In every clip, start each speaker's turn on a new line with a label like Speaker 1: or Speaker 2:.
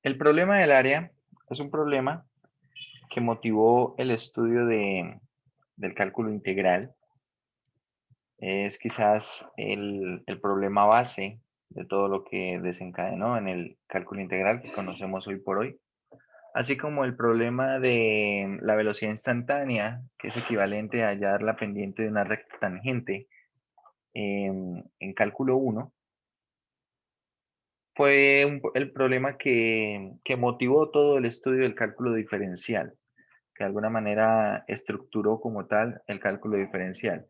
Speaker 1: El problema del área es un problema que motivó el estudio del cálculo integral. Es quizás el problema base de todo lo que desencadenó en el cálculo integral que conocemos hoy por hoy, así como el problema de la velocidad instantánea, que es equivalente a hallar la pendiente de una recta tangente en cálculo uno. Fue el problema que motivó todo el estudio del cálculo diferencial, que de alguna manera estructuró como tal el cálculo diferencial.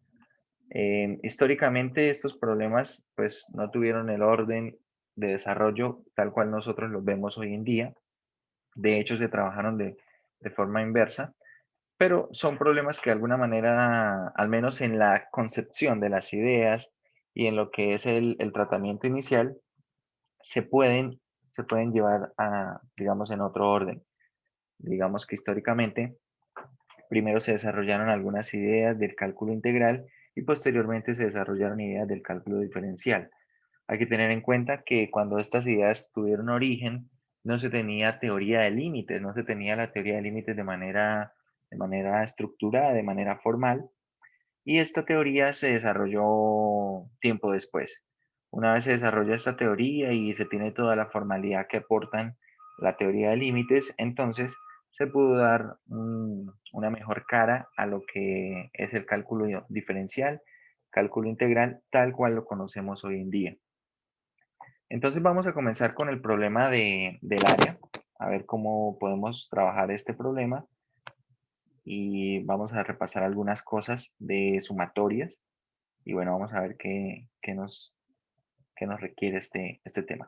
Speaker 1: Históricamente estos problemas pues no tuvieron el orden de desarrollo tal cual nosotros los vemos hoy en día. De hecho, se trabajaron de forma inversa, pero son problemas que de alguna manera, al menos en la concepción de las ideas y en lo que es el tratamiento inicial, se pueden, se pueden llevar a, digamos, en otro orden. Digamos que históricamente primero se desarrollaron algunas ideas del cálculo integral y posteriormente se desarrollaron ideas del cálculo diferencial. Hay que tener en cuenta que cuando estas ideas tuvieron origen, no se tenía teoría de límites, no se tenía la teoría de límites de manera estructurada, de manera formal, y esta teoría se desarrolló tiempo después. Una vez se desarrolla esta teoría y se tiene toda la formalidad que aportan la teoría de límites, entonces se pudo dar una mejor cara a lo que es el cálculo diferencial, cálculo integral, tal cual lo conocemos hoy en día. Entonces vamos a comenzar con el problema del área, a ver cómo podemos trabajar este problema y vamos a repasar algunas cosas de sumatorias y bueno, vamos a ver qué nos requiere este tema.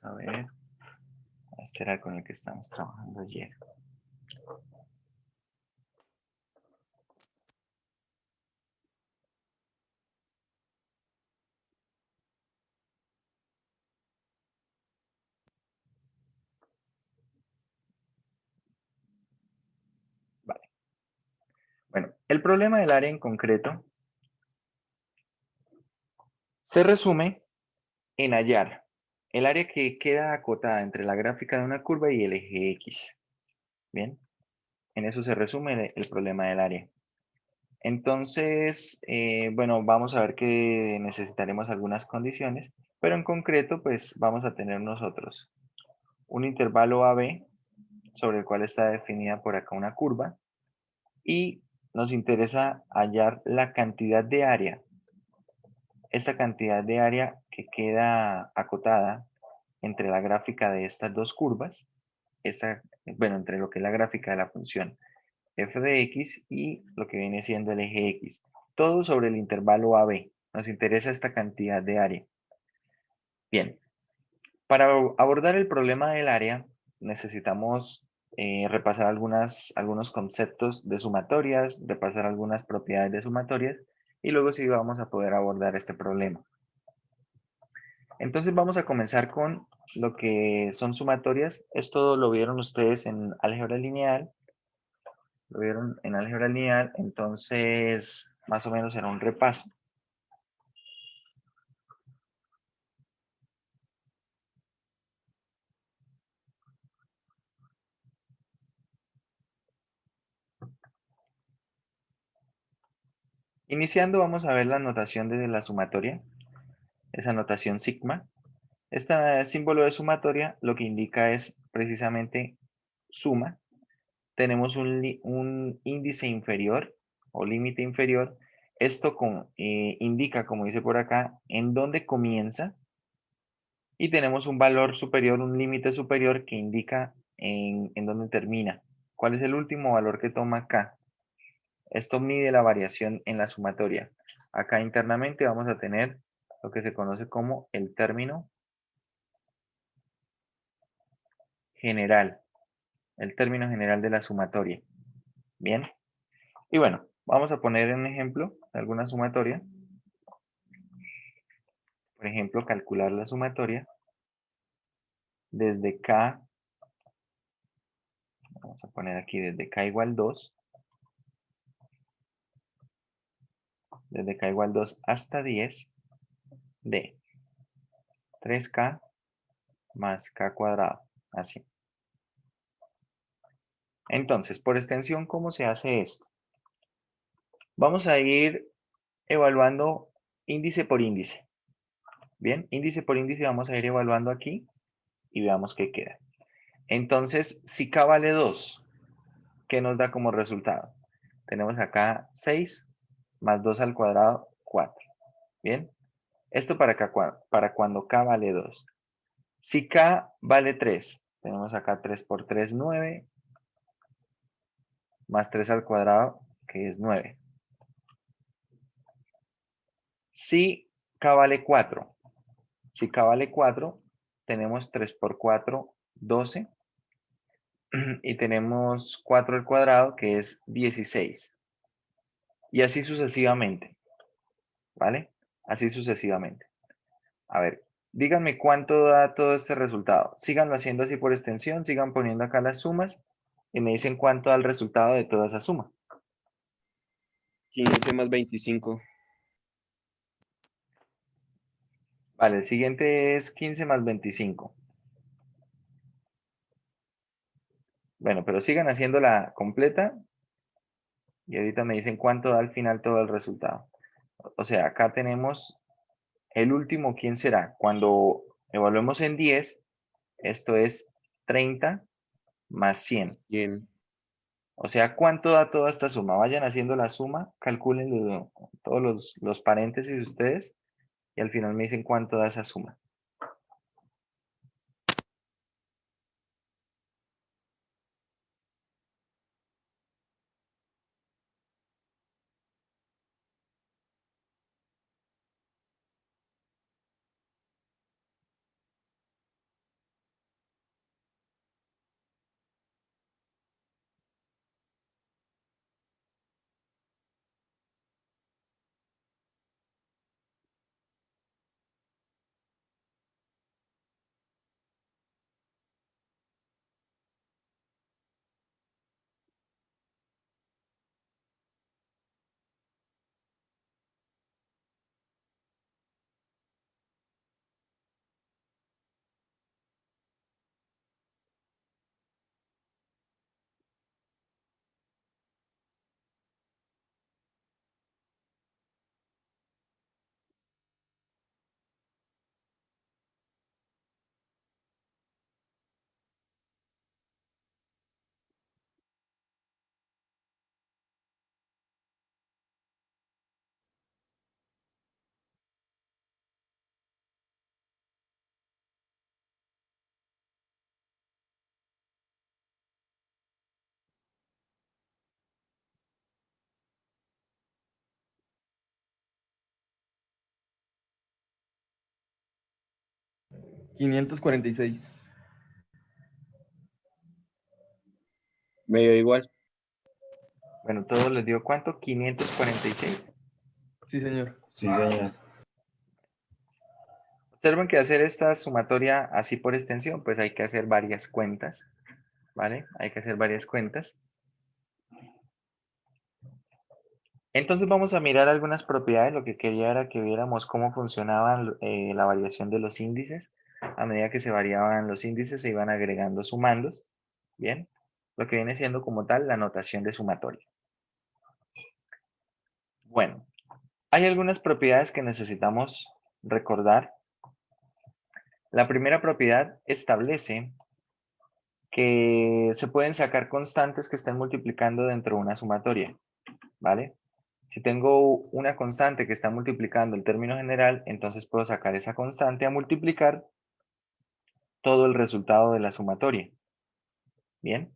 Speaker 1: Vamos a ver, este era con el que estamos trabajando ayer. Vale. Bueno, el problema del área en concreto se resume en hallar el área que queda acotada entre la gráfica de una curva y el eje X. Bien, en eso se resume el problema del área. Entonces, bueno, vamos a ver que necesitaremos algunas condiciones, pero en concreto, pues vamos a tener nosotros un intervalo AB sobre el cual está definida por acá una curva y nos interesa hallar la cantidad de área. Esta cantidad de área que queda acotada entre la gráfica de estas dos curvas, bueno, entre lo que es la gráfica de la función f de x y lo que viene siendo el eje x. Todo sobre el intervalo AB. Nos interesa esta cantidad de área. Bien, para abordar el problema del área necesitamos repasar algunos conceptos de sumatorias, repasar algunas propiedades de sumatorias y luego sí vamos a poder abordar este problema. Entonces vamos a comenzar con lo que son sumatorias. Esto lo vieron ustedes en álgebra lineal. Lo vieron en álgebra lineal, entonces más o menos era un repaso. Iniciando vamos a ver la notación de la sumatoria, esa notación sigma. Este símbolo de sumatoria lo que indica es precisamente suma. Tenemos un índice inferior o límite inferior. Esto indica, como dice por acá, en dónde comienza. Y tenemos un valor superior, un límite superior que indica en dónde termina. ¿Cuál es el último valor que toma acá? Esto mide la variación en la sumatoria. Acá internamente vamos a tener lo que se conoce como el término general, el término general de la sumatoria. Bien. Y bueno, vamos a poner un ejemplo de alguna sumatoria. Por ejemplo, calcular la sumatoria desde K, vamos a poner aquí desde K igual 2, desde K igual 2 hasta 10 de 3K más K cuadrado, así. Entonces, por extensión, ¿cómo se hace esto? Vamos a ir evaluando índice por índice. Bien, índice por índice vamos a ir evaluando aquí y veamos qué queda. Entonces, si K vale 2, ¿qué nos da como resultado? Tenemos acá 6 más 2 al cuadrado, 4. Bien, esto para cuando K vale 2. Si K vale 3, tenemos acá 3 por 3, 9, más 3 al cuadrado, que es 9. Si K vale 4, si K vale 4, tenemos 3 por 4, 12, y tenemos 4 al cuadrado, que es 16. Y así sucesivamente, ¿vale? Así sucesivamente. A ver, díganme cuánto da todo este resultado. Síganlo haciendo así por extensión, sigan poniendo acá las sumas y me dicen cuánto da el resultado de toda esa suma.
Speaker 2: 15 más 25.
Speaker 1: Vale, el siguiente es 15 más 25. Bueno, pero sigan haciéndola completa y ahorita me dicen cuánto da al final todo el resultado. O sea, acá tenemos el último, ¿quién será? Cuando evaluemos en 10, esto es 30 más 100.
Speaker 2: Bien.
Speaker 1: O sea, ¿cuánto da toda esta suma? Vayan haciendo la suma, calculen todos los paréntesis ustedes y al final me dicen cuánto da esa suma.
Speaker 3: $546.
Speaker 2: Me dio igual.
Speaker 1: Bueno, todo les dio ¿cuánto? 546.
Speaker 3: Sí, señor.
Speaker 4: Sí, señor.
Speaker 1: Observen que hacer esta sumatoria así por extensión, pues hay que hacer varias cuentas, ¿vale? Hay que hacer varias cuentas. Entonces vamos a mirar algunas propiedades. Lo que quería era que viéramos cómo funcionaba la variación de los índices. A medida que se variaban los índices, se iban agregando sumandos. Bien, lo que viene siendo como tal la notación de sumatoria. Bueno, hay algunas propiedades que necesitamos recordar. La primera propiedad establece que se pueden sacar constantes que estén multiplicando dentro de una sumatoria, ¿vale? Si tengo una constante que está multiplicando el término general, entonces puedo sacar esa constante a multiplicar todo el resultado de la sumatoria. Bien.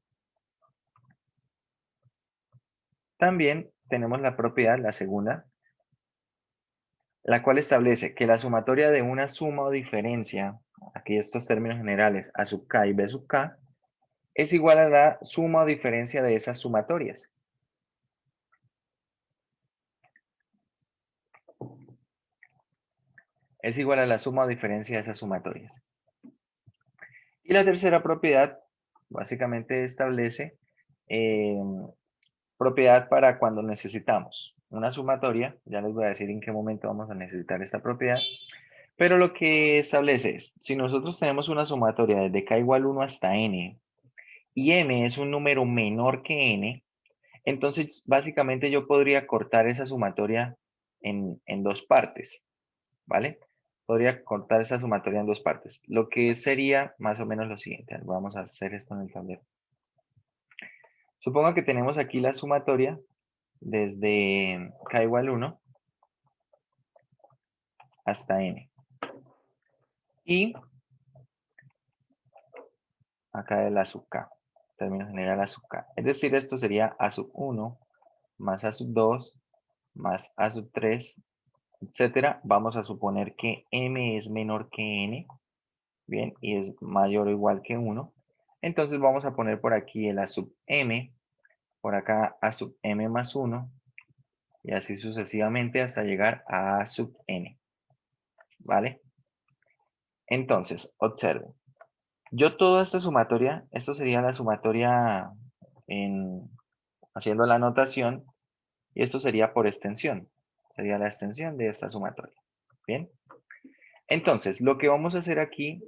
Speaker 1: También tenemos la propiedad, la segunda, la cual establece que la sumatoria de una suma o diferencia, aquí estos términos generales, A sub k y B sub k, es igual a la suma o diferencia de esas sumatorias. Es igual a la suma o diferencia de esas sumatorias. Y la tercera propiedad, básicamente establece propiedad para cuando necesitamos una sumatoria. Ya les voy a decir en qué momento vamos a necesitar esta propiedad. Pero lo que establece es, si nosotros tenemos una sumatoria desde k igual 1 hasta n, y m es un número menor que n, entonces básicamente yo podría cortar esa sumatoria en dos partes, ¿vale? Podría cortar esa sumatoria en dos partes. Lo que sería más o menos lo siguiente. Vamos a hacer esto en el tablero. Supongo que tenemos aquí la sumatoria desde k igual 1 hasta n. Y acá el A sub k, término general A sub k. Es decir, esto sería A sub 1 más A sub 2 más A sub 3, etcétera. Vamos a suponer que m es menor que n, bien, y es mayor o igual que 1. Entonces vamos a poner por aquí el A sub m, por acá A sub m más 1, y así sucesivamente hasta llegar a A sub n, ¿vale? Entonces, observen. Yo toda esta sumatoria, esto sería la sumatoria haciendo la anotación, y esto sería por extensión. Sería la extensión de esta sumatoria. Bien. Entonces, lo que vamos a hacer aquí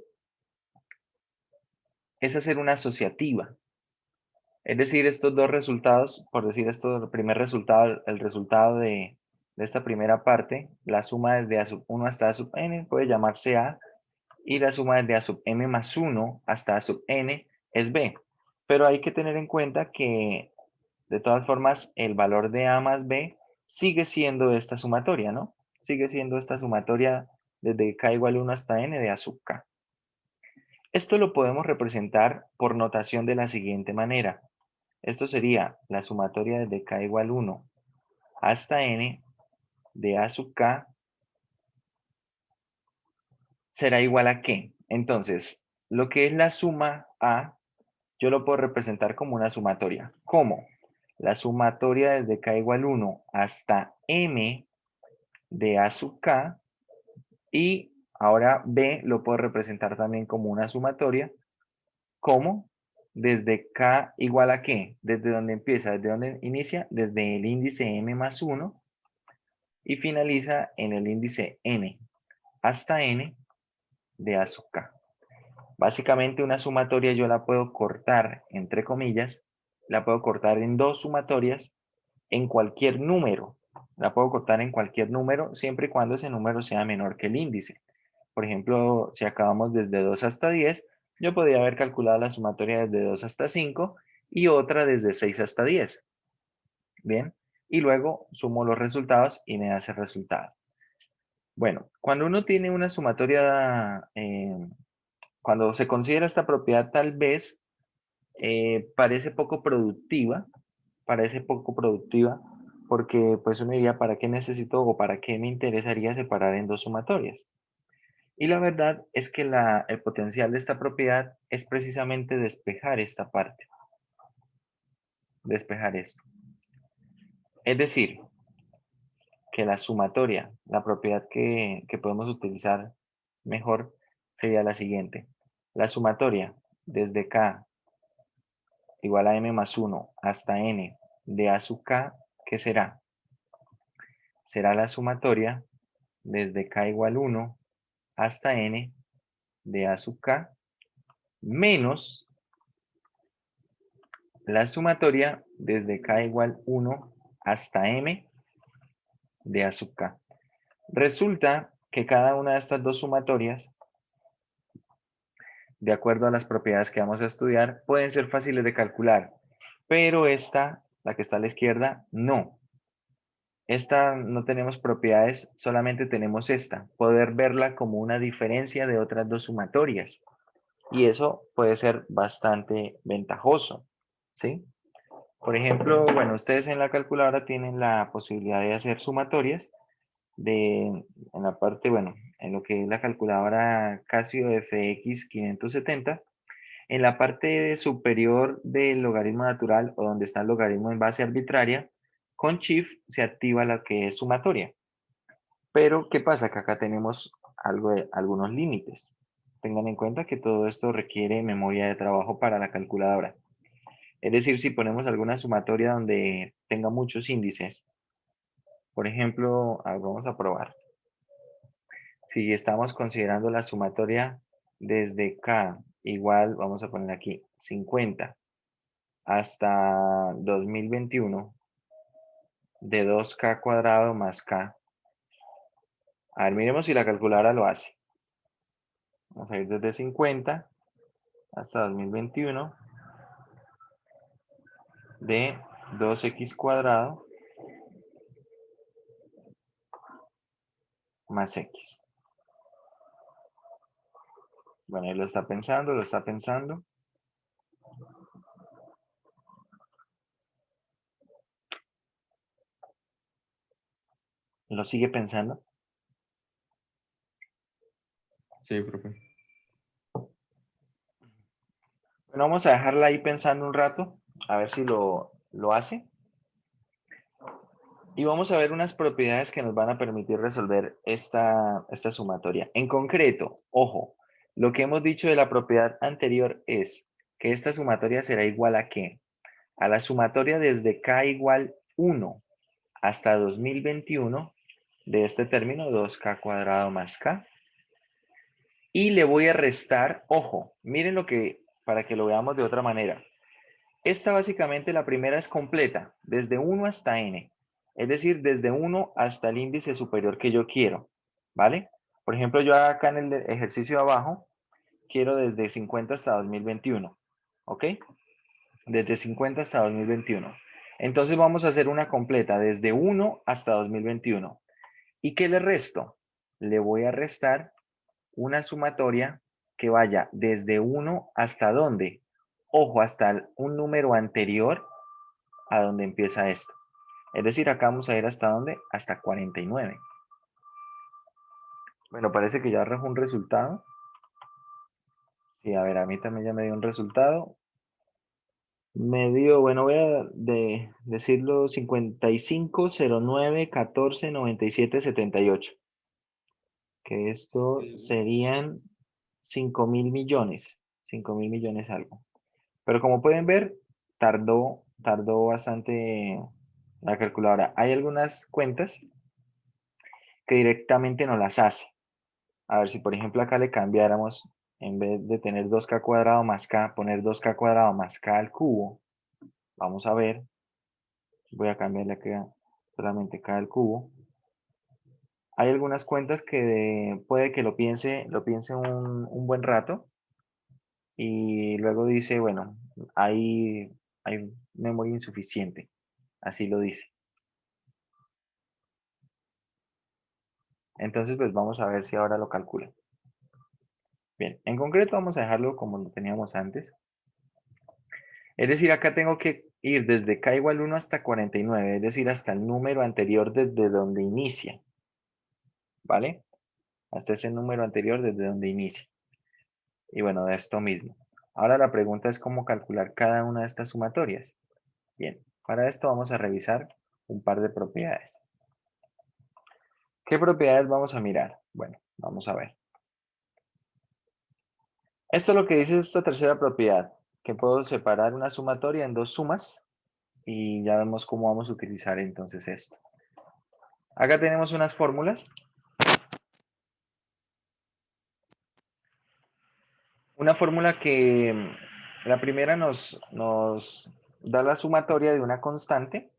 Speaker 1: es hacer una asociativa. Es decir, estos dos resultados, por decir esto, el primer resultado, el resultado de esta primera parte, la suma desde A sub 1 hasta A sub n puede llamarse A, y la suma desde A sub m más 1 hasta A sub n es B. Pero hay que tener en cuenta que, de todas formas, el valor de A más B sigue siendo esta sumatoria, ¿no? Sigue siendo esta sumatoria desde k igual 1 hasta n de A sub k. Esto lo podemos representar por notación de la siguiente manera. Esto sería la sumatoria desde k igual 1 hasta n de A sub k será igual a ¿qué? Entonces, lo que es la suma A, yo lo puedo representar como una sumatoria. ¿Cómo? La sumatoria desde k igual 1 hasta m de A sub k, y ahora B lo puedo representar también como una sumatoria. ¿Cómo? Desde k igual a ¿qué? ¿Desde dónde empieza? ¿Desde dónde inicia? Desde el índice m más 1 y finaliza en el índice n hasta n de A sub k. Básicamente una sumatoria yo la puedo cortar, entre comillas, la puedo cortar en dos sumatorias en cualquier número. La puedo cortar en cualquier número siempre y cuando ese número sea menor que el índice. Por ejemplo, si acabamos desde 2 hasta 10, yo podría haber calculado la sumatoria desde 2 hasta 5 y otra desde 6 hasta 10. Bien, y luego sumo los resultados y me da ese resultado. Bueno, cuando uno tiene una sumatoria, cuando se considera esta propiedad, tal vez parece poco productiva, porque pues uno diría, ¿para qué necesito o para qué me interesaría separar en dos sumatorias? Y la verdad es que el potencial de esta propiedad es precisamente despejar esta parte, despejar esto. Es decir, que la sumatoria, la propiedad que podemos utilizar mejor sería la siguiente. La sumatoria desde k igual a m más 1 hasta n de a sub k, ¿qué será? Será la sumatoria desde k igual 1 hasta n de a sub k menos la sumatoria desde k igual 1 hasta m de a sub k. Resulta que cada una de estas dos sumatorias, de acuerdo a las propiedades que vamos a estudiar, pueden ser fáciles de calcular, pero esta, la que está a la izquierda, no. Esta no tenemos propiedades, solamente tenemos esta, poder verla como una diferencia de otras dos sumatorias. y eso puede ser bastante ventajoso, ¿sí? Por ejemplo, bueno, ustedes en la calculadora tienen la posibilidad de hacer sumatorias en la parte, bueno, en lo que es la calculadora Casio FX 570, en la parte superior del logaritmo natural o donde está el logaritmo en base arbitraria, con Shift se activa la que es sumatoria. Pero, ¿qué pasa? Que acá tenemos algunos límites. Tengan en cuenta que todo esto requiere memoria de trabajo para la calculadora. Es decir, si ponemos alguna sumatoria donde tenga muchos índices, por ejemplo, vamos a probar. Si estamos considerando la sumatoria desde K igual, vamos a poner aquí 50 hasta 2021 de 2K cuadrado más K. A ver, miremos si la calculadora lo hace. Vamos a ir desde 50 hasta 2021 de 2x cuadrado más x. Bueno, ahí lo está pensando, lo está pensando. ¿Lo sigue pensando?
Speaker 3: Sí, profe.
Speaker 1: Bueno, vamos a dejarla ahí pensando un rato, a ver si lo hace. Y vamos a ver unas propiedades que nos van a permitir resolver esta sumatoria. En concreto, ojo, lo que hemos dicho de la propiedad anterior es que esta sumatoria será igual a ¿qué? A la sumatoria desde K igual 1 hasta 2021 de este término, 2K cuadrado más K. Y le voy a restar, ojo, miren lo que, para que lo veamos de otra manera. Esta básicamente la primera es completa, desde 1 hasta n, es decir, desde 1 hasta el índice superior que yo quiero, ¿vale? Por ejemplo, yo acá en el ejercicio de abajo, quiero desde 50 hasta 2021, ¿ok? Desde 50 hasta 2021. Entonces vamos a hacer una completa, desde 1 hasta 2021. ¿Y qué le resto? Le voy a restar una sumatoria que vaya desde 1 hasta ¿dónde? Ojo, hasta un número anterior a donde empieza esto. Es decir, acá vamos a ir hasta ¿dónde? Hasta 49. Bueno, parece que ya arrojó un resultado. Sí, a ver, a mí también ya me dio un resultado. Me dio, bueno, voy a decirlo 55, 09, 14, 97, 78. Que esto serían 5.000 millones. 5.000 millones algo. Pero como pueden ver, tardó bastante la calculadora. Hay algunas cuentas que directamente no las hace. A ver si por ejemplo acá le cambiáramos, en vez de tener 2K cuadrado más K, poner 2K cuadrado más K al cubo. Vamos a ver. Voy a cambiarle acá solamente K al cubo. Hay algunas cuentas que puede que lo piense un buen rato y luego dice, bueno, hay memoria insuficiente. Así lo dice. Entonces, pues vamos a ver si ahora lo calcula. Bien, en concreto vamos a dejarlo como lo teníamos antes. Es decir, acá tengo que ir desde K igual 1 hasta 49, es decir, hasta el número anterior desde donde inicia. ¿Vale? Hasta ese número anterior desde donde inicia. Y bueno, de esto mismo. Ahora la pregunta es cómo calcular cada una de estas sumatorias. Bien, para esto vamos a revisar un par de propiedades. ¿Qué propiedades vamos a mirar? Bueno, vamos a ver. Esto es lo que dice esta tercera propiedad, que puedo separar una sumatoria en dos sumas y ya vemos cómo vamos a utilizar entonces esto. Acá tenemos unas fórmulas. Una fórmula que la primera nos da la sumatoria de una constante.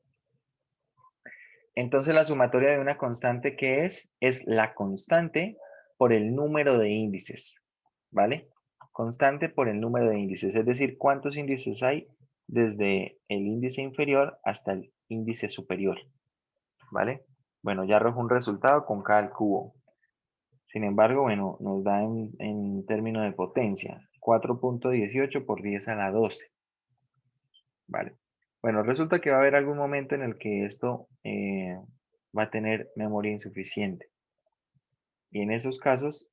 Speaker 1: Entonces la sumatoria de una constante, ¿qué es? Es la constante por el número de índices, ¿vale? Constante por el número de índices, es decir, cuántos índices hay desde el índice inferior hasta el índice superior, ¿vale? Bueno, ya arrojo un resultado con K al cubo. Sin embargo, bueno, nos da en términos de potencia. 4.18 por 10 a la 12. Vale. Bueno, resulta que va a haber algún momento en el que esto va a tener memoria insuficiente. Y en esos casos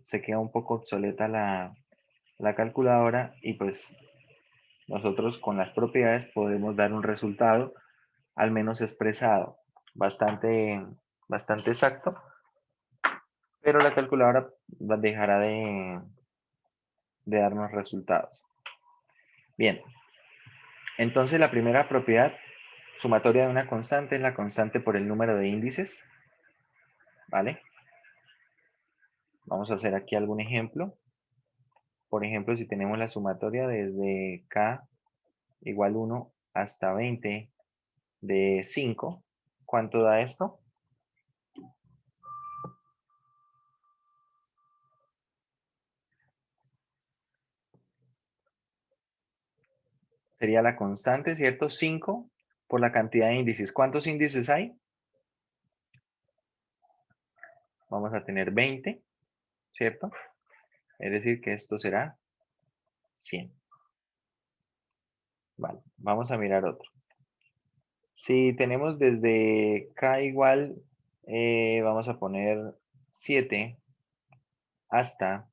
Speaker 1: se queda un poco obsoleta la calculadora y pues nosotros con las propiedades podemos dar un resultado al menos expresado, bastante exacto, pero la calculadora dejará de darnos resultados. Bien, entonces la primera propiedad sumatoria de una constante es la constante por el número de índices, ¿vale? Vamos a hacer aquí algún ejemplo. Por ejemplo, si tenemos la sumatoria desde k igual 1 hasta 20 de 5, ¿cuánto da esto? Sería la constante, ¿cierto? 5 por la cantidad de índices. ¿Cuántos índices hay? Vamos a tener 20, ¿cierto? Es decir, que esto será 100. Vale, vamos a mirar otro. Si tenemos desde k igual, vamos a poner 7 hasta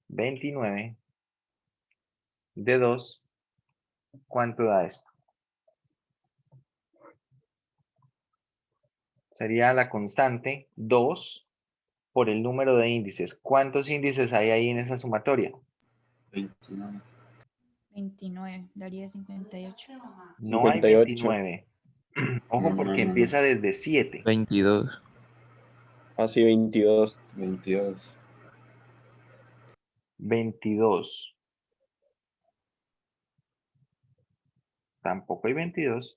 Speaker 1: 29 de 2, ¿cuánto da esto? Sería la constante 2 por el número de índices. ¿Cuántos índices hay ahí en esa sumatoria?
Speaker 4: 29.
Speaker 5: 29, daría 58.
Speaker 1: No hay
Speaker 2: 58.
Speaker 1: 29. Ojo, porque empieza desde 7.
Speaker 6: 22.
Speaker 2: Así 22.
Speaker 4: 22.
Speaker 1: 22. Tampoco hay 22.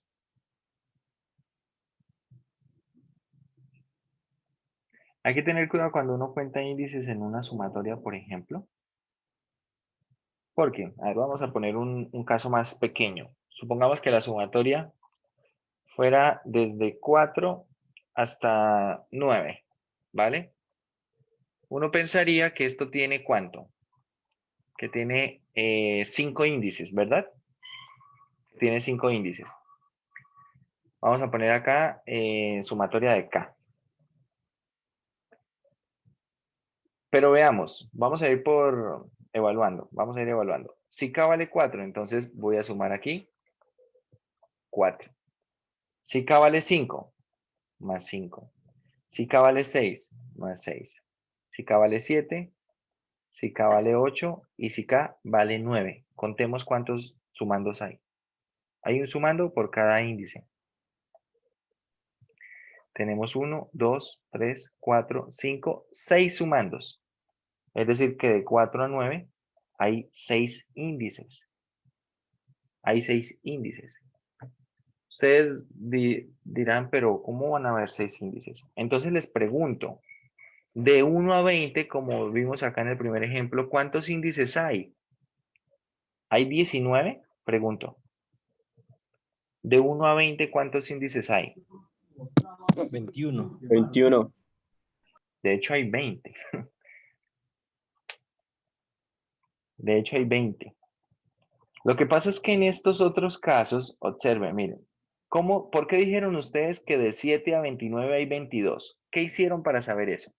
Speaker 1: Hay que tener cuidado cuando uno cuenta índices en una sumatoria, por ejemplo. Porque, a ver, vamos a poner un caso más pequeño. Supongamos que la sumatoria fuera desde 4 hasta 9, ¿vale? Uno pensaría que esto tiene ¿cuánto? Que tiene 5 índices, ¿verdad? Tiene 5 índices. Vamos a poner acá sumatoria de K. Pero veamos, vamos a ir por evaluando, vamos a ir evaluando. Si K vale 4, entonces voy a sumar aquí 4. Si K vale 5, más 5. Si K vale 6, más 6. Si K vale 7, si K vale 8 y si K vale 9. Contemos cuántos sumandos hay. Hay un sumando por cada índice. Tenemos 1, 2, 3, 4, 5, 6 sumandos. Es decir, que de 4 a 9 hay 6 índices. Hay 6 índices. Ustedes dirán, pero ¿cómo van a haber 6 índices? Entonces les pregunto, de 1 a 20, como vimos acá en el primer ejemplo, ¿cuántos índices hay? ¿Hay 19? Pregunto. De 1 a 20, ¿cuántos índices hay?
Speaker 3: 21.
Speaker 2: 21.
Speaker 1: De hecho, hay 20. De hecho, hay 20. Lo que pasa es que en estos otros casos, observen, miren, ¿por qué dijeron ustedes que de 7 a 29 hay 22? ¿Qué hicieron para saber eso?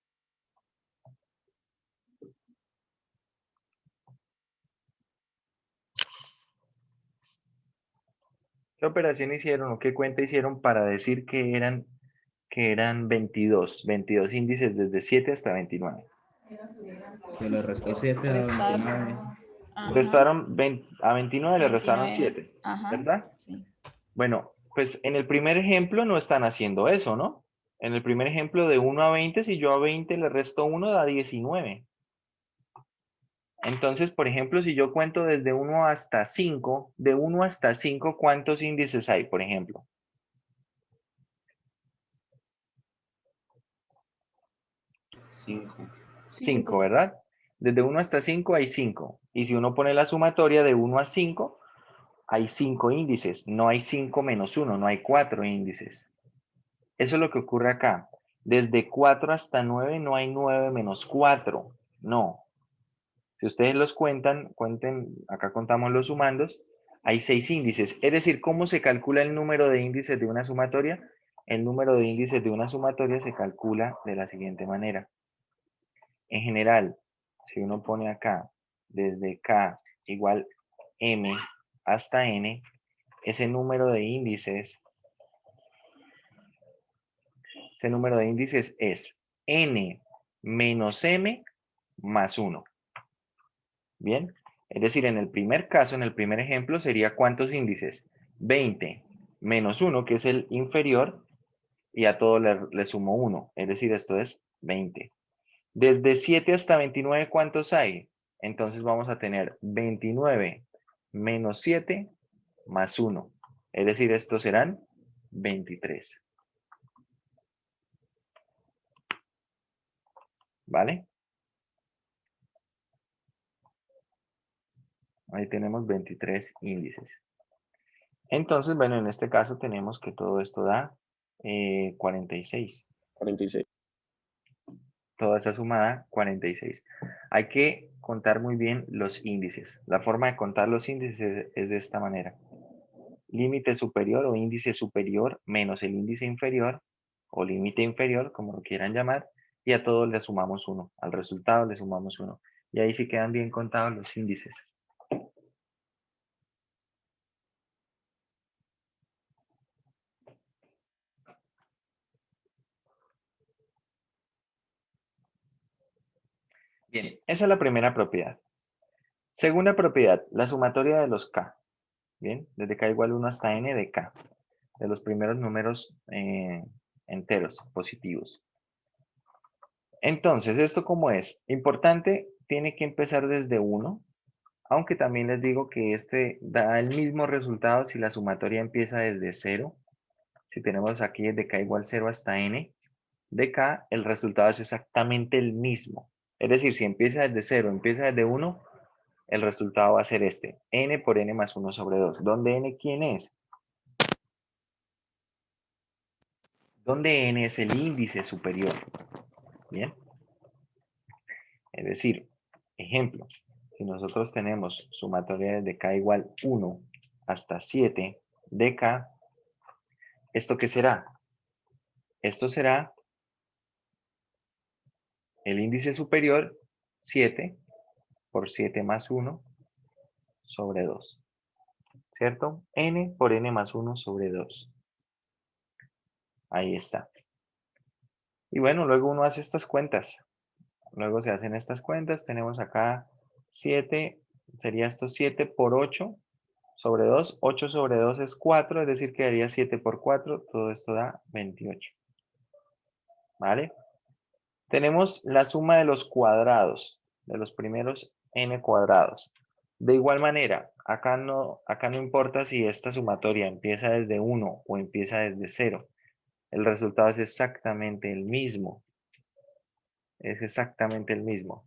Speaker 1: ¿Qué operación hicieron o qué cuenta hicieron para decir que eran 22 índices desde 7 hasta 29?
Speaker 7: Se le restó 7 a
Speaker 5: Restar.
Speaker 7: 29.
Speaker 5: Ajá.
Speaker 1: Restaron a 29, le restaron
Speaker 5: 29.
Speaker 1: 7,
Speaker 5: Ajá.
Speaker 1: ¿verdad?
Speaker 5: Sí.
Speaker 1: Bueno, pues en el primer ejemplo no están haciendo eso, ¿no? En el primer ejemplo de 1 a 20, si yo a 20 le resto 1, da 19. Entonces, por ejemplo, si yo cuento desde 1 hasta 5, de 1 hasta 5, ¿cuántos índices hay, por ejemplo?
Speaker 4: 5.
Speaker 1: 5, ¿verdad? Desde 1 hasta 5 hay 5. Y si uno pone la sumatoria de 1 a 5, hay 5 índices. No hay 5 menos 1, no hay 4 índices. Eso es lo que ocurre acá. Desde 4 hasta 9 no hay 9 menos 4. No. Si ustedes los cuentan, acá contamos los sumandos, hay 6 índices. Es decir, ¿cómo se calcula el número de índices de una sumatoria? El número de índices de una sumatoria se calcula de la siguiente manera. En general, si uno pone acá, desde K igual M hasta N, ese número de índices es N menos M más 1. Bien, es decir, en el primer caso, en el primer ejemplo, sería ¿cuántos índices? 20 menos 1, que es el inferior, y a todo le sumo 1, es decir, esto es 20. Desde 7 hasta 29, ¿cuántos hay? Entonces vamos a tener 29 menos 7 más 1, es decir, estos serán 23. ¿Vale? Ahí tenemos 23 índices. Entonces, bueno, en este caso tenemos que todo esto da 46.
Speaker 2: 46.
Speaker 1: Toda esa sumada, 46. Hay que contar muy bien los índices. La forma de contar los índices es de esta manera. Límite superior o índice superior menos el índice inferior o límite inferior, como lo quieran llamar, y a todos le sumamos 1. Al resultado le sumamos 1. Y ahí sí quedan bien contados los índices. Bien, esa es la primera propiedad. Segunda propiedad, la sumatoria de los K. Bien, desde K igual 1 hasta N de K. De los primeros números enteros, positivos. Entonces, ¿esto cómo es? Importante, tiene que empezar desde 1, aunque también les digo que este da el mismo resultado si la sumatoria empieza desde 0. Si tenemos aquí desde K igual 0 hasta N de K, el resultado es exactamente el mismo. Es decir, si empieza desde 0, empieza desde 1, el resultado va a ser este. N por N más 1 sobre 2. ¿Dónde N quién es? ¿Dónde N es el índice superior? Bien. Es decir, ejemplo, si nosotros tenemos sumatoria de K igual 1 hasta 7 de K, ¿esto qué será? Esto será el índice superior 7 por 7 más 1 sobre 2. ¿Cierto? N por N más 1 sobre 2. Ahí está. Y bueno, luego uno hace estas cuentas. Luego se hacen estas cuentas. Tenemos acá 7, sería esto 7 por 8 sobre 2. 8 sobre 2 es 4, es decir, quedaría 7 por 4. Todo esto da 28. ¿Vale? Tenemos la suma de los cuadrados, de los primeros n cuadrados. De igual manera, acá no importa si esta sumatoria empieza desde 1 o empieza desde 0. El resultado es exactamente el mismo. Es exactamente el mismo.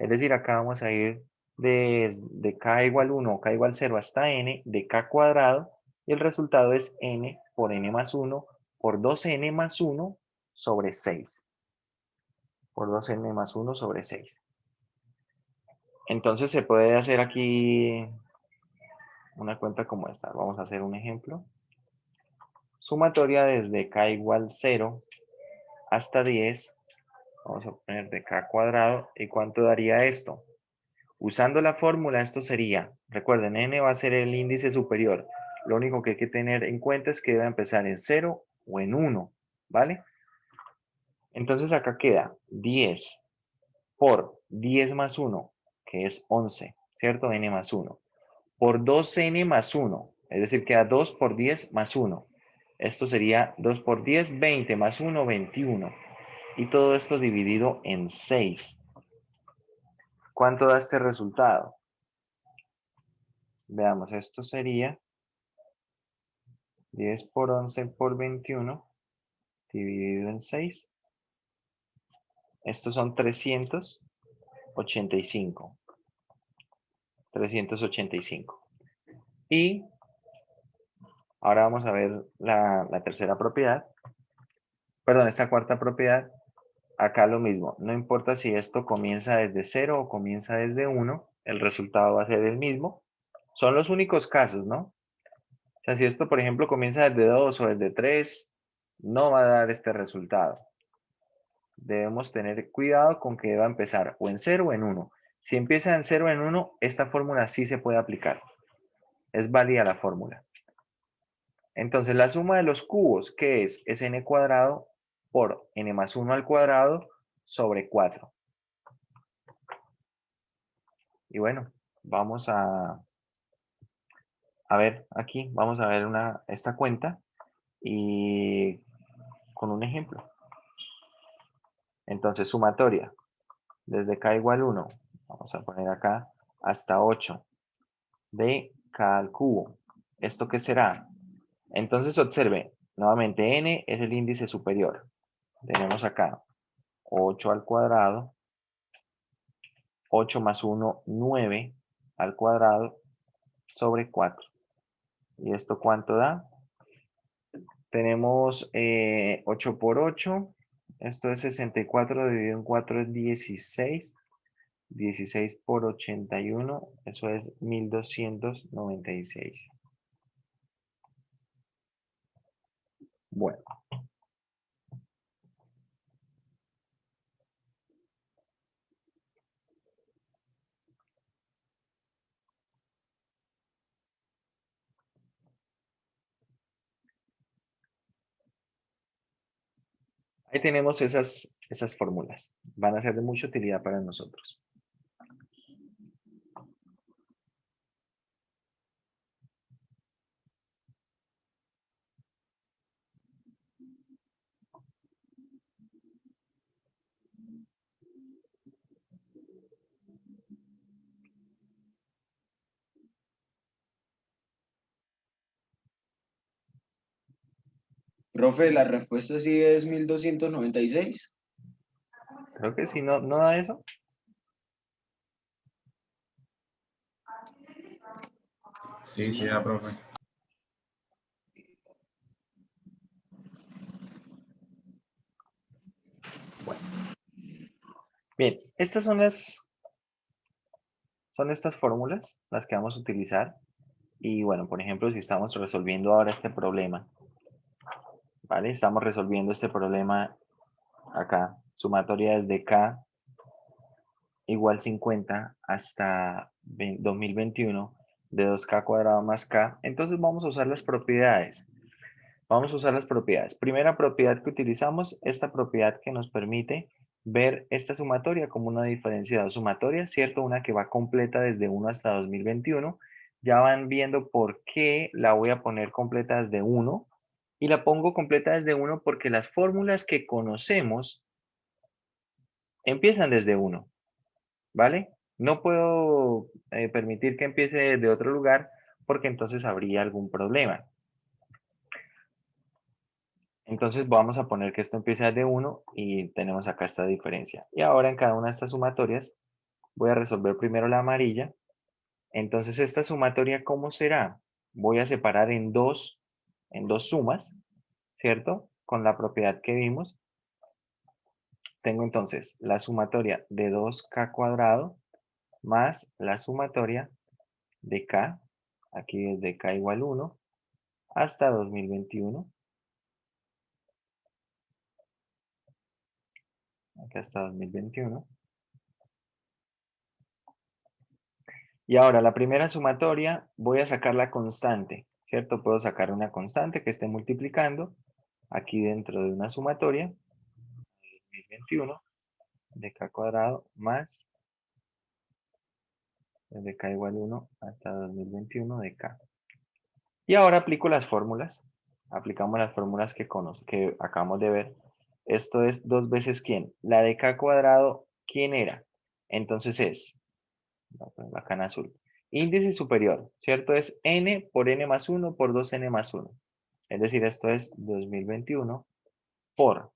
Speaker 1: Es decir, acá vamos a ir desde k igual 1 o k igual 0 hasta n de k cuadrado y el resultado es n por n más 1 por 2n más 1 sobre 6. Por 2n más 1 sobre 6. Entonces se puede hacer aquí una cuenta como esta. Vamos a hacer un ejemplo. Sumatoria desde k igual 0 hasta 10. Vamos a poner de k cuadrado. ¿Y cuánto daría esto? Usando la fórmula, esto sería, recuerden, n va a ser el índice superior. Lo único que hay que tener en cuenta es que debe empezar en 0 o en 1, ¿vale? Entonces acá queda 10 por 10 más 1, que es 11, ¿cierto? N más 1. Por 2n más 1, es decir, queda 2 por 10 más 1. Esto sería 2 por 10, 20 más 1, 21. Y todo esto dividido en 6. ¿Cuánto da este resultado? Veamos, esto sería 10 por 11 por 21 dividido en 6. Estos son 385. 385. Y ahora vamos a ver la tercera propiedad. Perdón, esta cuarta propiedad. acá lo mismo. No importa si esto comienza desde 0 o comienza desde 1, el resultado va a ser el mismo. Son los únicos casos, ¿no? O sea, si esto, por ejemplo, comienza desde 2 o desde 3, no va a dar este resultado. Debemos tener cuidado con que deba empezar o en 0 o en 1. Si empieza en 0 o en 1, esta fórmula sí se puede aplicar. Es válida la fórmula. Entonces, la suma de los cubos, ¿qué es? Es n cuadrado por n más 1 al cuadrado sobre 4. Y bueno, vamos a ver aquí, vamos a ver esta cuenta y con un ejemplo. Entonces, sumatoria, desde k igual 1, vamos a poner acá, hasta 8, de k al cubo. ¿Esto qué será? Entonces, observe, nuevamente n es el índice superior. Tenemos acá 8 al cuadrado, 8 más 1, 9 al cuadrado sobre 4. ¿Y esto cuánto da? Tenemos 8 por 8. Esto es 64 dividido en 4 es 16. 16 por 81, eso es 1296. Bueno. Ahí tenemos esas fórmulas. Van a ser de mucha utilidad para nosotros.
Speaker 6: Profe, la respuesta sí es 1296.
Speaker 1: Creo que si no da eso.
Speaker 4: Sí, sí, da, profe.
Speaker 1: Bien, estas son estas fórmulas las que vamos a utilizar. Y bueno, por ejemplo, si estamos resolviendo ahora este problema, ¿vale? Estamos resolviendo este problema acá. Sumatoria desde k igual 50 hasta 2021 de 2k cuadrado más k. Entonces vamos a usar las propiedades. Vamos a usar las propiedades. Primera propiedad que utilizamos, esta propiedad que nos permite ver esta sumatoria como una diferenciada sumatoria, ¿cierto? Una que va completa desde 1 hasta 2021. Ya van viendo por qué la voy a poner completa desde 1. Y la pongo completa desde 1 porque las fórmulas que conocemos empiezan desde 1, ¿vale? No puedo permitir que empiece de otro lugar porque entonces habría algún problema. Entonces vamos a poner que esto empieza de 1 y tenemos acá esta diferencia. Y ahora en cada una de estas sumatorias voy a resolver primero la amarilla. Entonces esta sumatoria, ¿cómo será? Voy a separar en dos sumas, ¿cierto? Con la propiedad que vimos. Tengo entonces la sumatoria de 2k cuadrado más la sumatoria de k, aquí desde k igual 1 hasta 2021. Acá hasta 2021. Y ahora, la primera sumatoria, voy a sacar la constante, ¿cierto? Puedo sacar una constante que esté multiplicando aquí dentro de una sumatoria, 2021, de k cuadrado más, desde k igual 1 hasta 2021 de k. Y ahora aplico las fórmulas. Aplicamos las fórmulas que acabamos de ver. Esto es 2 veces ¿quién? La de k cuadrado, ¿quién era? Entonces es, acá en azul, índice superior, ¿cierto? Es n por n más 1 por 2n más 1. Es decir, esto es 2021 por,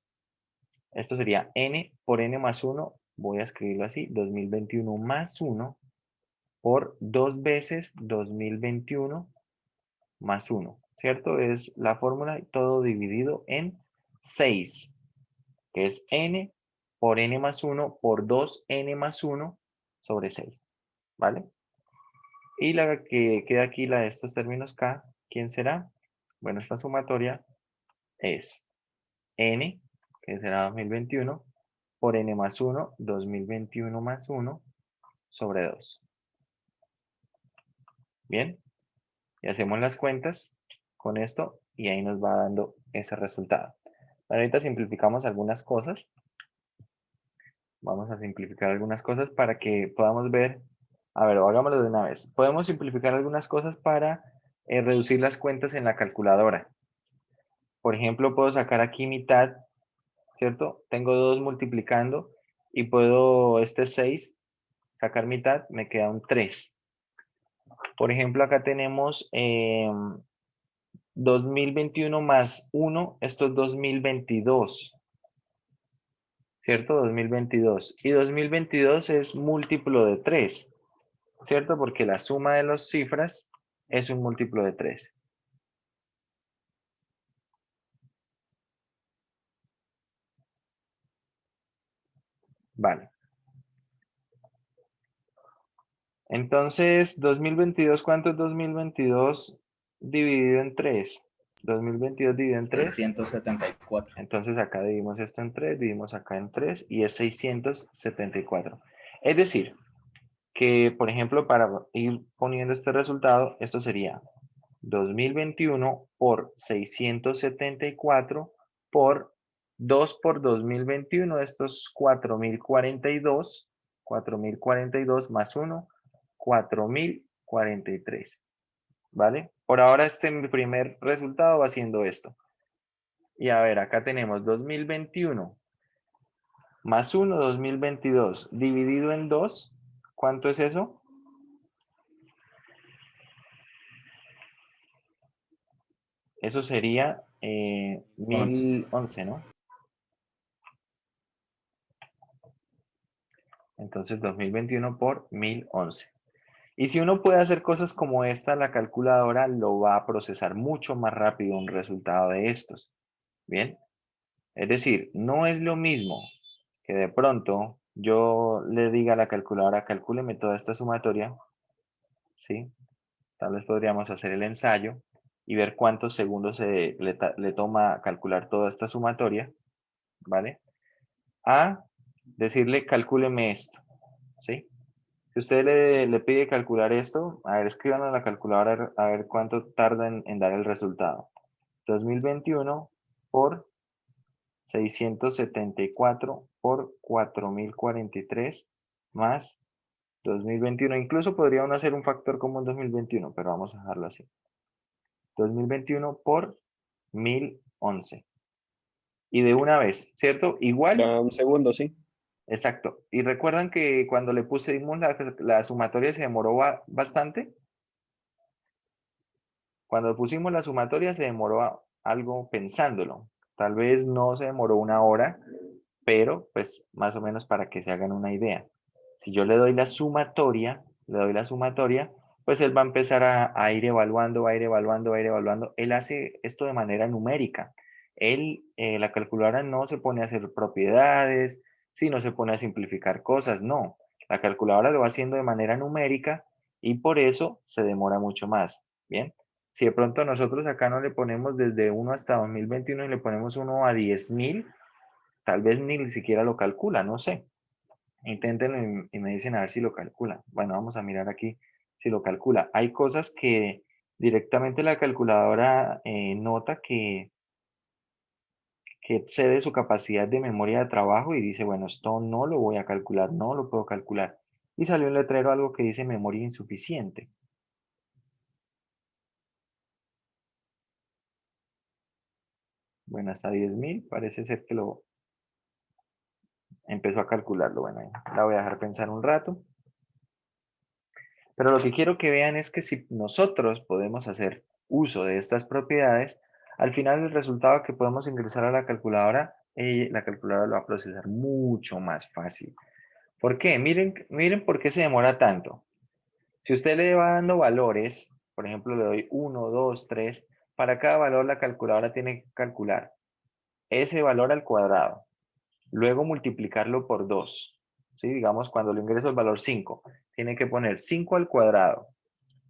Speaker 1: esto sería n por n más 1, voy a escribirlo así, 2021 más 1 por 2 veces 2021 más 1, ¿cierto? Es la fórmula todo dividido en 6, que es n por n más 1 por 2n más 1 sobre 6, ¿vale? Y la que queda aquí, la de estos términos k, ¿quién será? Bueno, esta sumatoria es n, que será 2021, por n más 1, 2021 más 1, sobre 2. Bien, y hacemos las cuentas con esto y ahí nos va dando ese resultado. Ahorita simplificamos algunas cosas. Vamos a simplificar algunas cosas para que podamos ver. A ver, hagámoslo de una vez. Podemos simplificar algunas cosas para reducir las cuentas en la calculadora. Por ejemplo, puedo sacar aquí mitad, ¿cierto? Tengo 2 multiplicando y puedo, este es 6, sacar mitad, me queda un 3. Por ejemplo, acá tenemos 2021 más 1, esto es 2022. ¿Cierto? 2022. Y 2022 es múltiplo de 3, ¿cierto? Porque la suma de las cifras es un múltiplo de 3. Vale. Entonces, 2022, ¿cuánto es 2022 dividido en 3? 2022 dividido en 3.
Speaker 7: 674.
Speaker 1: Entonces acá dividimos esto en 3, dividimos acá en 3 y es 674. Es decir, que por ejemplo para ir poniendo este resultado, esto sería 2021 por 674 por 2 por 2021, esto es 4042, 4042 más 1, 4043, ¿vale? Por ahora mi primer resultado va siendo esto. Y a ver, acá tenemos 2021 más 1, 2022 dividido en 2, ¿cuánto es eso? Eso sería 1011, ¿no? Entonces 2021 por 1011. Y si uno puede hacer cosas como esta, la calculadora lo va a procesar mucho más rápido un resultado de estos. Bien. Es decir, no es lo mismo que de pronto yo le diga a la calculadora, calcúleme toda esta sumatoria, ¿sí? Tal vez podríamos hacer el ensayo y ver cuántos segundos le toma calcular toda esta sumatoria, ¿vale? A decirle, calcúleme esto, ¿sí? Si usted le pide calcular esto, a ver, escríbanlo en la calculadora a ver cuánto tarda en dar el resultado. 2021 por 674 por 4043 más 2021. Incluso podría uno hacer un factor como en 2021, pero vamos a dejarlo así. 2021 por 1011. Y de una vez, ¿cierto? Igual.
Speaker 2: Da un segundo, sí.
Speaker 1: Exacto. Y recuerdan que cuando le pusimos la sumatoria se demoró bastante. Cuando pusimos la sumatoria se demoró algo pensándolo. Tal vez no se demoró una hora, pero pues más o menos para que se hagan una idea. Si yo le doy la sumatoria, pues él va a empezar a ir evaluando, va a ir evaluando, va a ir evaluando. Él hace esto de manera numérica. La calculadora no se pone a hacer propiedades, si no se pone a simplificar cosas, no. La calculadora lo va haciendo de manera numérica y por eso se demora mucho más. Bien. Si de pronto nosotros acá no le ponemos desde 1 hasta 2021 y le ponemos 1 a 10.000, tal vez ni siquiera lo calcula, no sé. Inténtenlo y me dicen a ver si lo calcula. Bueno, vamos a mirar aquí si lo calcula. Hay cosas que directamente la calculadora nota que excede su capacidad de memoria de trabajo y dice, bueno, esto no lo voy a calcular, no lo puedo calcular. Y salió un letrero algo que dice memoria insuficiente. Bueno, hasta 10.000 parece ser que lo empezó a calcularlo. Bueno, ahí la voy a dejar pensar un rato. Pero lo que quiero que vean es que si nosotros podemos hacer uso de estas propiedades, al final el resultado que podemos ingresar a la calculadora lo va a procesar mucho más fácil. ¿Por qué? Miren por qué se demora tanto. Si usted le va dando valores, por ejemplo, le doy 1, 2, 3, para cada valor la calculadora tiene que calcular ese valor al cuadrado, luego multiplicarlo por 2. ¿Sí? Digamos, cuando le ingreso el valor 5, tiene que poner 5 al cuadrado,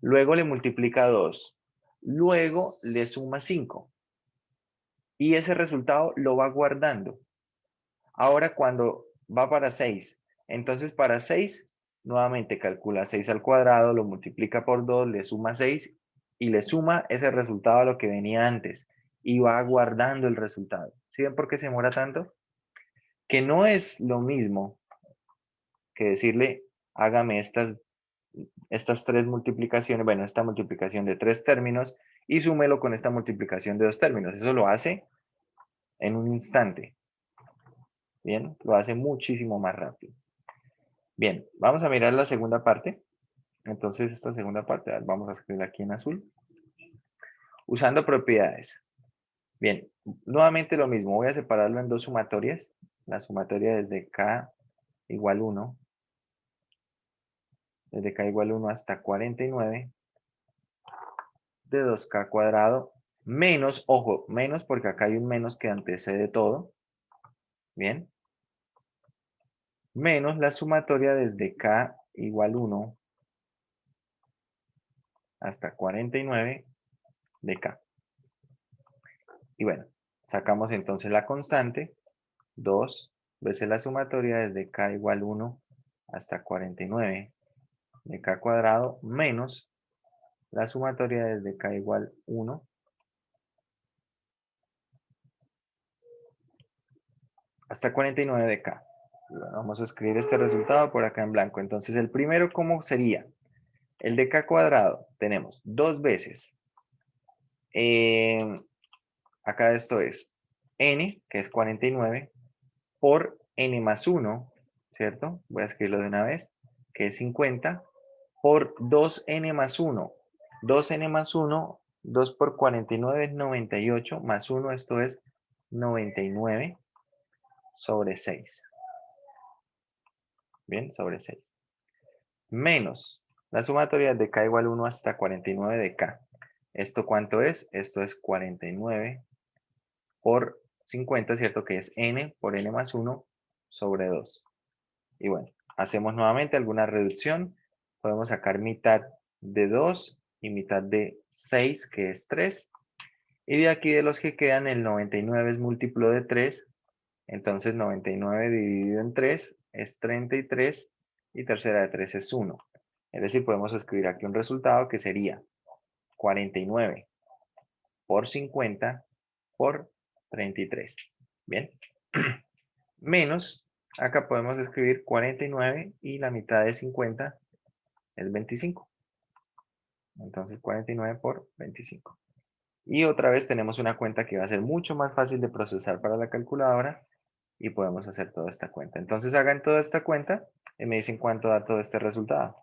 Speaker 1: luego le multiplica 2, luego le suma 5. Y ese resultado lo va guardando. Ahora cuando va para 6, entonces para 6, nuevamente calcula 6 al cuadrado, lo multiplica por 2, le suma 6 y le suma ese resultado a lo que venía antes. Y va guardando el resultado. ¿Sí ven por qué se demora tanto? Que no es lo mismo que decirle, hágame estas 3 multiplicaciones, bueno, esta multiplicación de 3 términos y súmelo con esta multiplicación de 2 términos. Eso lo hace en un instante. Bien, lo hace muchísimo más rápido. Bien, vamos a mirar la segunda parte. Entonces, esta segunda parte, vamos a escribir aquí en azul. Usando propiedades. Bien, nuevamente lo mismo. Voy a separarlo en 2 sumatorias. La sumatoria desde k igual 1. Desde k igual 1 hasta 49. De 2k cuadrado. Menos, ojo, menos porque acá hay un menos que antecede todo. Bien. Menos la sumatoria desde k igual 1 hasta 49 de k. Y bueno, sacamos entonces la constante, 2 veces la sumatoria desde k igual 1 hasta 49 de k cuadrado, menos la sumatoria desde k igual 1 hasta 49 de k. Y bueno, vamos a escribir este resultado por acá en blanco. Entonces, el primero, ¿cómo sería? El de k cuadrado, tenemos 2 veces. Acá esto es n, que es 49, por n más 1, ¿cierto? Voy a escribirlo de una vez, que es 50, por 2n más 1. 2n más 1, 2 por 49 es 98, más 1, esto es 99 sobre 6. Bien, sobre 6. Menos la sumatoria de k igual 1 hasta 49 de k. ¿Esto cuánto es? Esto es 49 por 50, ¿cierto? Que es n por n más 1 sobre 2. Y bueno, hacemos nuevamente alguna reducción. Podemos sacar mitad de 2 y mitad de 6, que es 3. Y de aquí de los que quedan, el 99 es múltiplo de 3. Entonces 99 dividido en 3 es 33 y tercera de 3 es 1. Es decir, podemos escribir aquí un resultado que sería 49 por 50 por 33. Bien. Menos, acá podemos escribir 49 y la mitad de 50 es 25. Entonces 49 por 25. Y otra vez tenemos una cuenta que va a ser mucho más fácil de procesar para la calculadora y podemos hacer toda esta cuenta. Entonces hagan toda esta cuenta y me dicen cuánto da todo este resultado.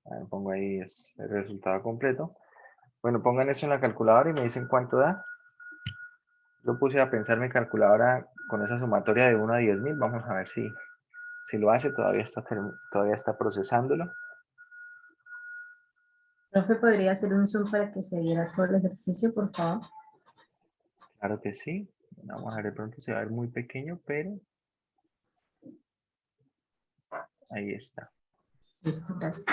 Speaker 1: A ver, pongo ahí el resultado completo. Bueno, pongan eso en la calculadora y me dicen cuánto da. Yo puse a pensar mi calculadora con esa sumatoria de 1 a 10.000. Vamos a ver si lo hace. Todavía está procesándolo.
Speaker 8: Profe, ¿podría hacer un zoom para que se viera todo el ejercicio, por favor?
Speaker 1: Claro que sí. Vamos a ver, de pronto se va a ver muy pequeño, pero ahí está.
Speaker 8: Listo, gracias.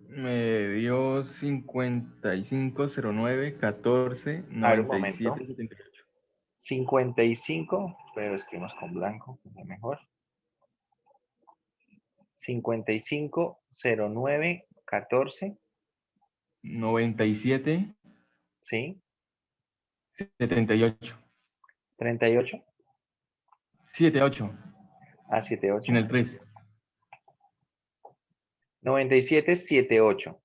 Speaker 3: Me dio 5509 14
Speaker 1: A ver, un momento.
Speaker 3: 97 78.
Speaker 1: 55, pero escribimos con blanco, es mejor. 55, 09, 14,
Speaker 3: 97
Speaker 1: ¿sí?
Speaker 3: 78.
Speaker 1: 38,
Speaker 3: 78.
Speaker 1: A78.
Speaker 3: Sin el 3.
Speaker 1: 9778.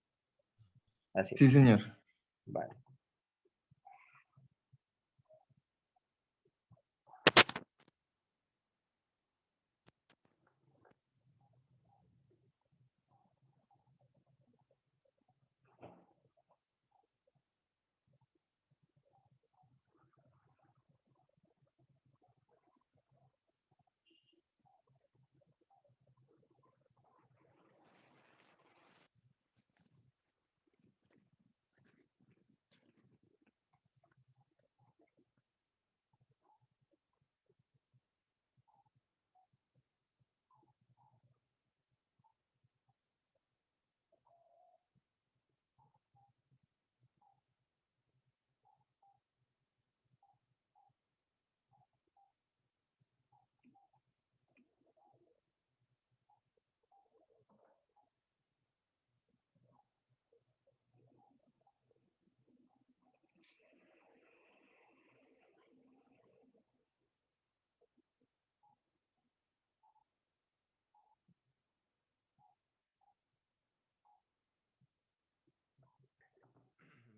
Speaker 1: Así.
Speaker 3: Sí, señor.
Speaker 1: Vale.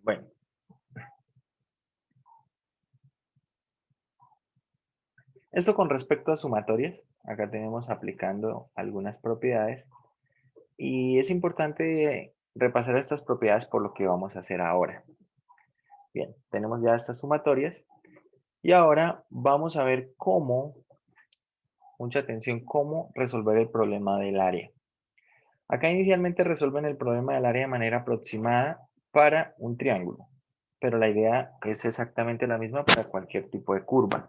Speaker 1: Bueno. Esto con respecto a sumatorias. Acá tenemos aplicando algunas propiedades. Y es importante repasar estas propiedades por lo que vamos a hacer ahora. Bien, tenemos ya estas sumatorias. Y ahora vamos a ver cómo, mucha atención, cómo resolver el problema del área. Acá inicialmente resuelven el problema del área de manera aproximada para un triángulo. Pero la idea es exactamente la misma para cualquier tipo de curva.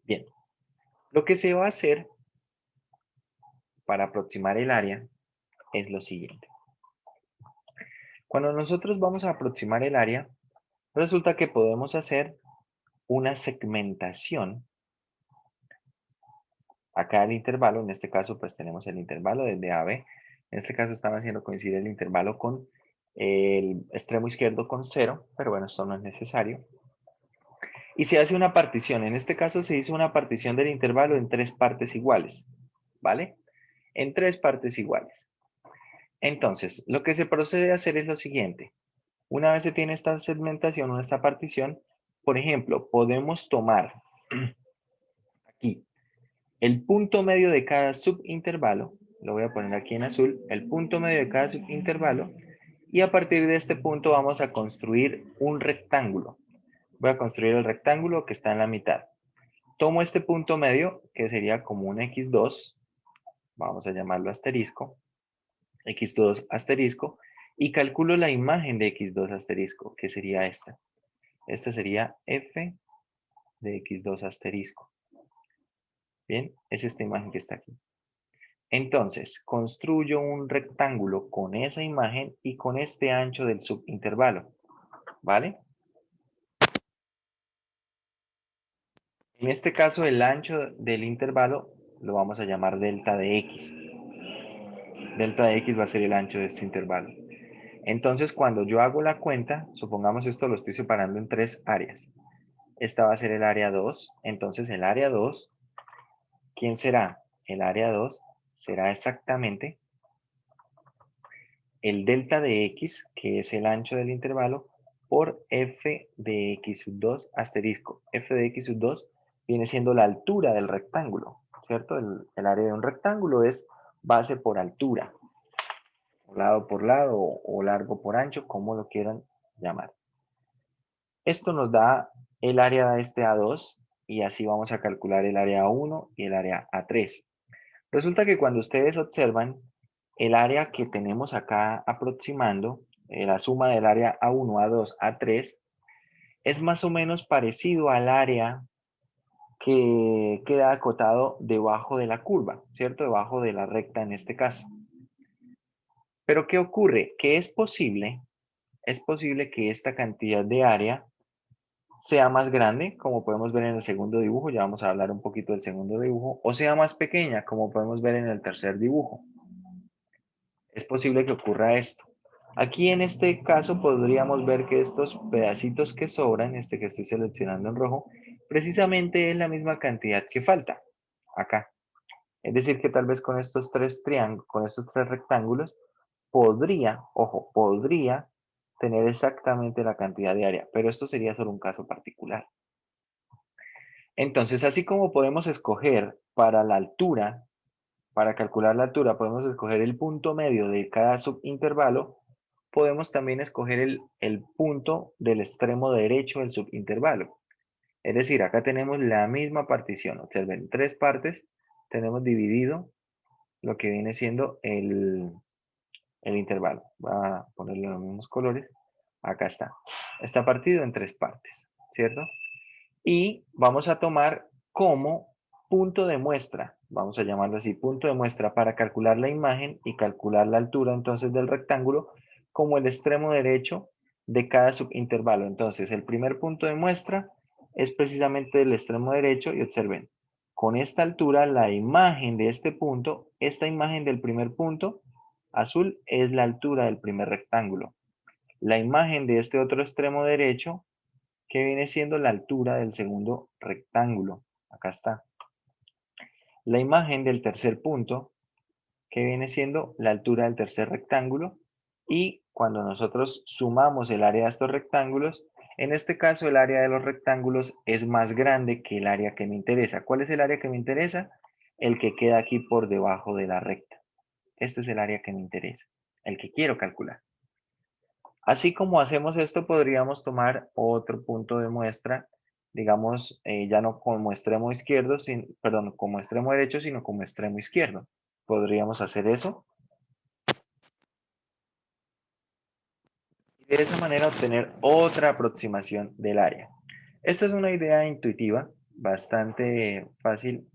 Speaker 1: Bien, lo que se va a hacer para aproximar el área es lo siguiente. Cuando nosotros vamos a aproximar el área, resulta que podemos hacer una segmentación acá el intervalo. En este caso pues tenemos el intervalo desde AB. En este caso están haciendo coincidir el intervalo con el extremo izquierdo con 0, pero bueno, esto no es necesario. Y se hace una partición. En este caso se hizo una partición del intervalo en 3 partes iguales, ¿vale? En 3 partes iguales. Entonces, lo que se procede a hacer es lo siguiente. Una vez se tiene esta segmentación o esta partición, por ejemplo, podemos tomar aquí el punto medio de cada subintervalo, lo voy a poner aquí en azul, el punto medio de cada subintervalo, y a partir de este punto vamos a construir un rectángulo. Voy a construir el rectángulo que está en la mitad. Tomo este punto medio, que sería como un x2, vamos a llamarlo asterisco, x2 asterisco, y calculo la imagen de x2 asterisco, que sería esta. Esta sería f de x2 asterisco. Bien, es esta imagen que está aquí. Entonces, construyo un rectángulo con esa imagen y con este ancho del subintervalo, ¿vale? En este caso, el ancho del intervalo lo vamos a llamar delta de x. Delta de x va a ser el ancho de este intervalo. Entonces, cuando yo hago la cuenta, supongamos esto lo estoy separando en 3 áreas. Esta va a ser el área 2. Entonces, el área 2, ¿quién será? El área 2 será exactamente el delta de x, que es el ancho del intervalo, por f de x sub 2 asterisco. F de x sub 2 viene siendo la altura del rectángulo, ¿cierto? El área de un rectángulo es base por altura, o lado por lado, o largo por ancho, como lo quieran llamar. Esto nos da el área de este A2, y así vamos a calcular el área A1 y el área A3. Resulta que cuando ustedes observan, el área que tenemos acá aproximando, la suma del área A1, A2, A3, es más o menos parecido al área que queda acotado debajo de la curva, ¿cierto? Debajo de la recta en este caso. Pero ¿qué ocurre? Que es posible que esta cantidad de área sea más grande, como podemos ver en el segundo dibujo, ya vamos a hablar un poquito del segundo dibujo, o sea más pequeña, como podemos ver en el tercer dibujo. Es posible que ocurra esto. Aquí en este caso podríamos ver que estos pedacitos que sobran, este que estoy seleccionando en rojo, precisamente es la misma cantidad que falta acá. Es decir, que tal vez con estos tres triángulos, con estos tres rectángulos, podría, ojo, podría tener exactamente la cantidad de área, pero esto sería solo un caso particular. Entonces, así como podemos escoger para la altura, para calcular la altura, podemos escoger el punto medio de cada subintervalo, podemos también escoger el punto del extremo derecho del subintervalo. Es decir, acá tenemos la misma partición. Observen, tres partes tenemos dividido lo que viene siendo el intervalo. Voy a ponerle los mismos colores. Acá está. Está partido en tres partes, ¿cierto? Y vamos a tomar como punto de muestra, vamos a llamarlo así, punto de muestra para calcular la imagen y calcular la altura entonces del rectángulo como el extremo derecho de cada subintervalo. Entonces el primer punto de muestra es precisamente el extremo derecho y observen, con esta altura la imagen de este punto, esta imagen del primer punto azul es la altura del primer rectángulo. La imagen de este otro extremo derecho que viene siendo la altura del segundo rectángulo. Acá está. La imagen del tercer punto, que viene siendo la altura del tercer rectángulo. Y cuando nosotros sumamos el área de estos rectángulos, en este caso el área de los rectángulos es más grande que el área que me interesa. ¿Cuál es el área que me interesa? El que queda aquí por debajo de la recta. Este es el área que me interesa, el que quiero calcular. Así como hacemos esto, podríamos tomar otro punto de muestra, digamos, ya no como extremo izquierdo, perdón, como extremo derecho, sino como extremo izquierdo. Podríamos hacer eso. Y de esa manera obtener otra aproximación del área. Esta es una idea intuitiva, bastante fácil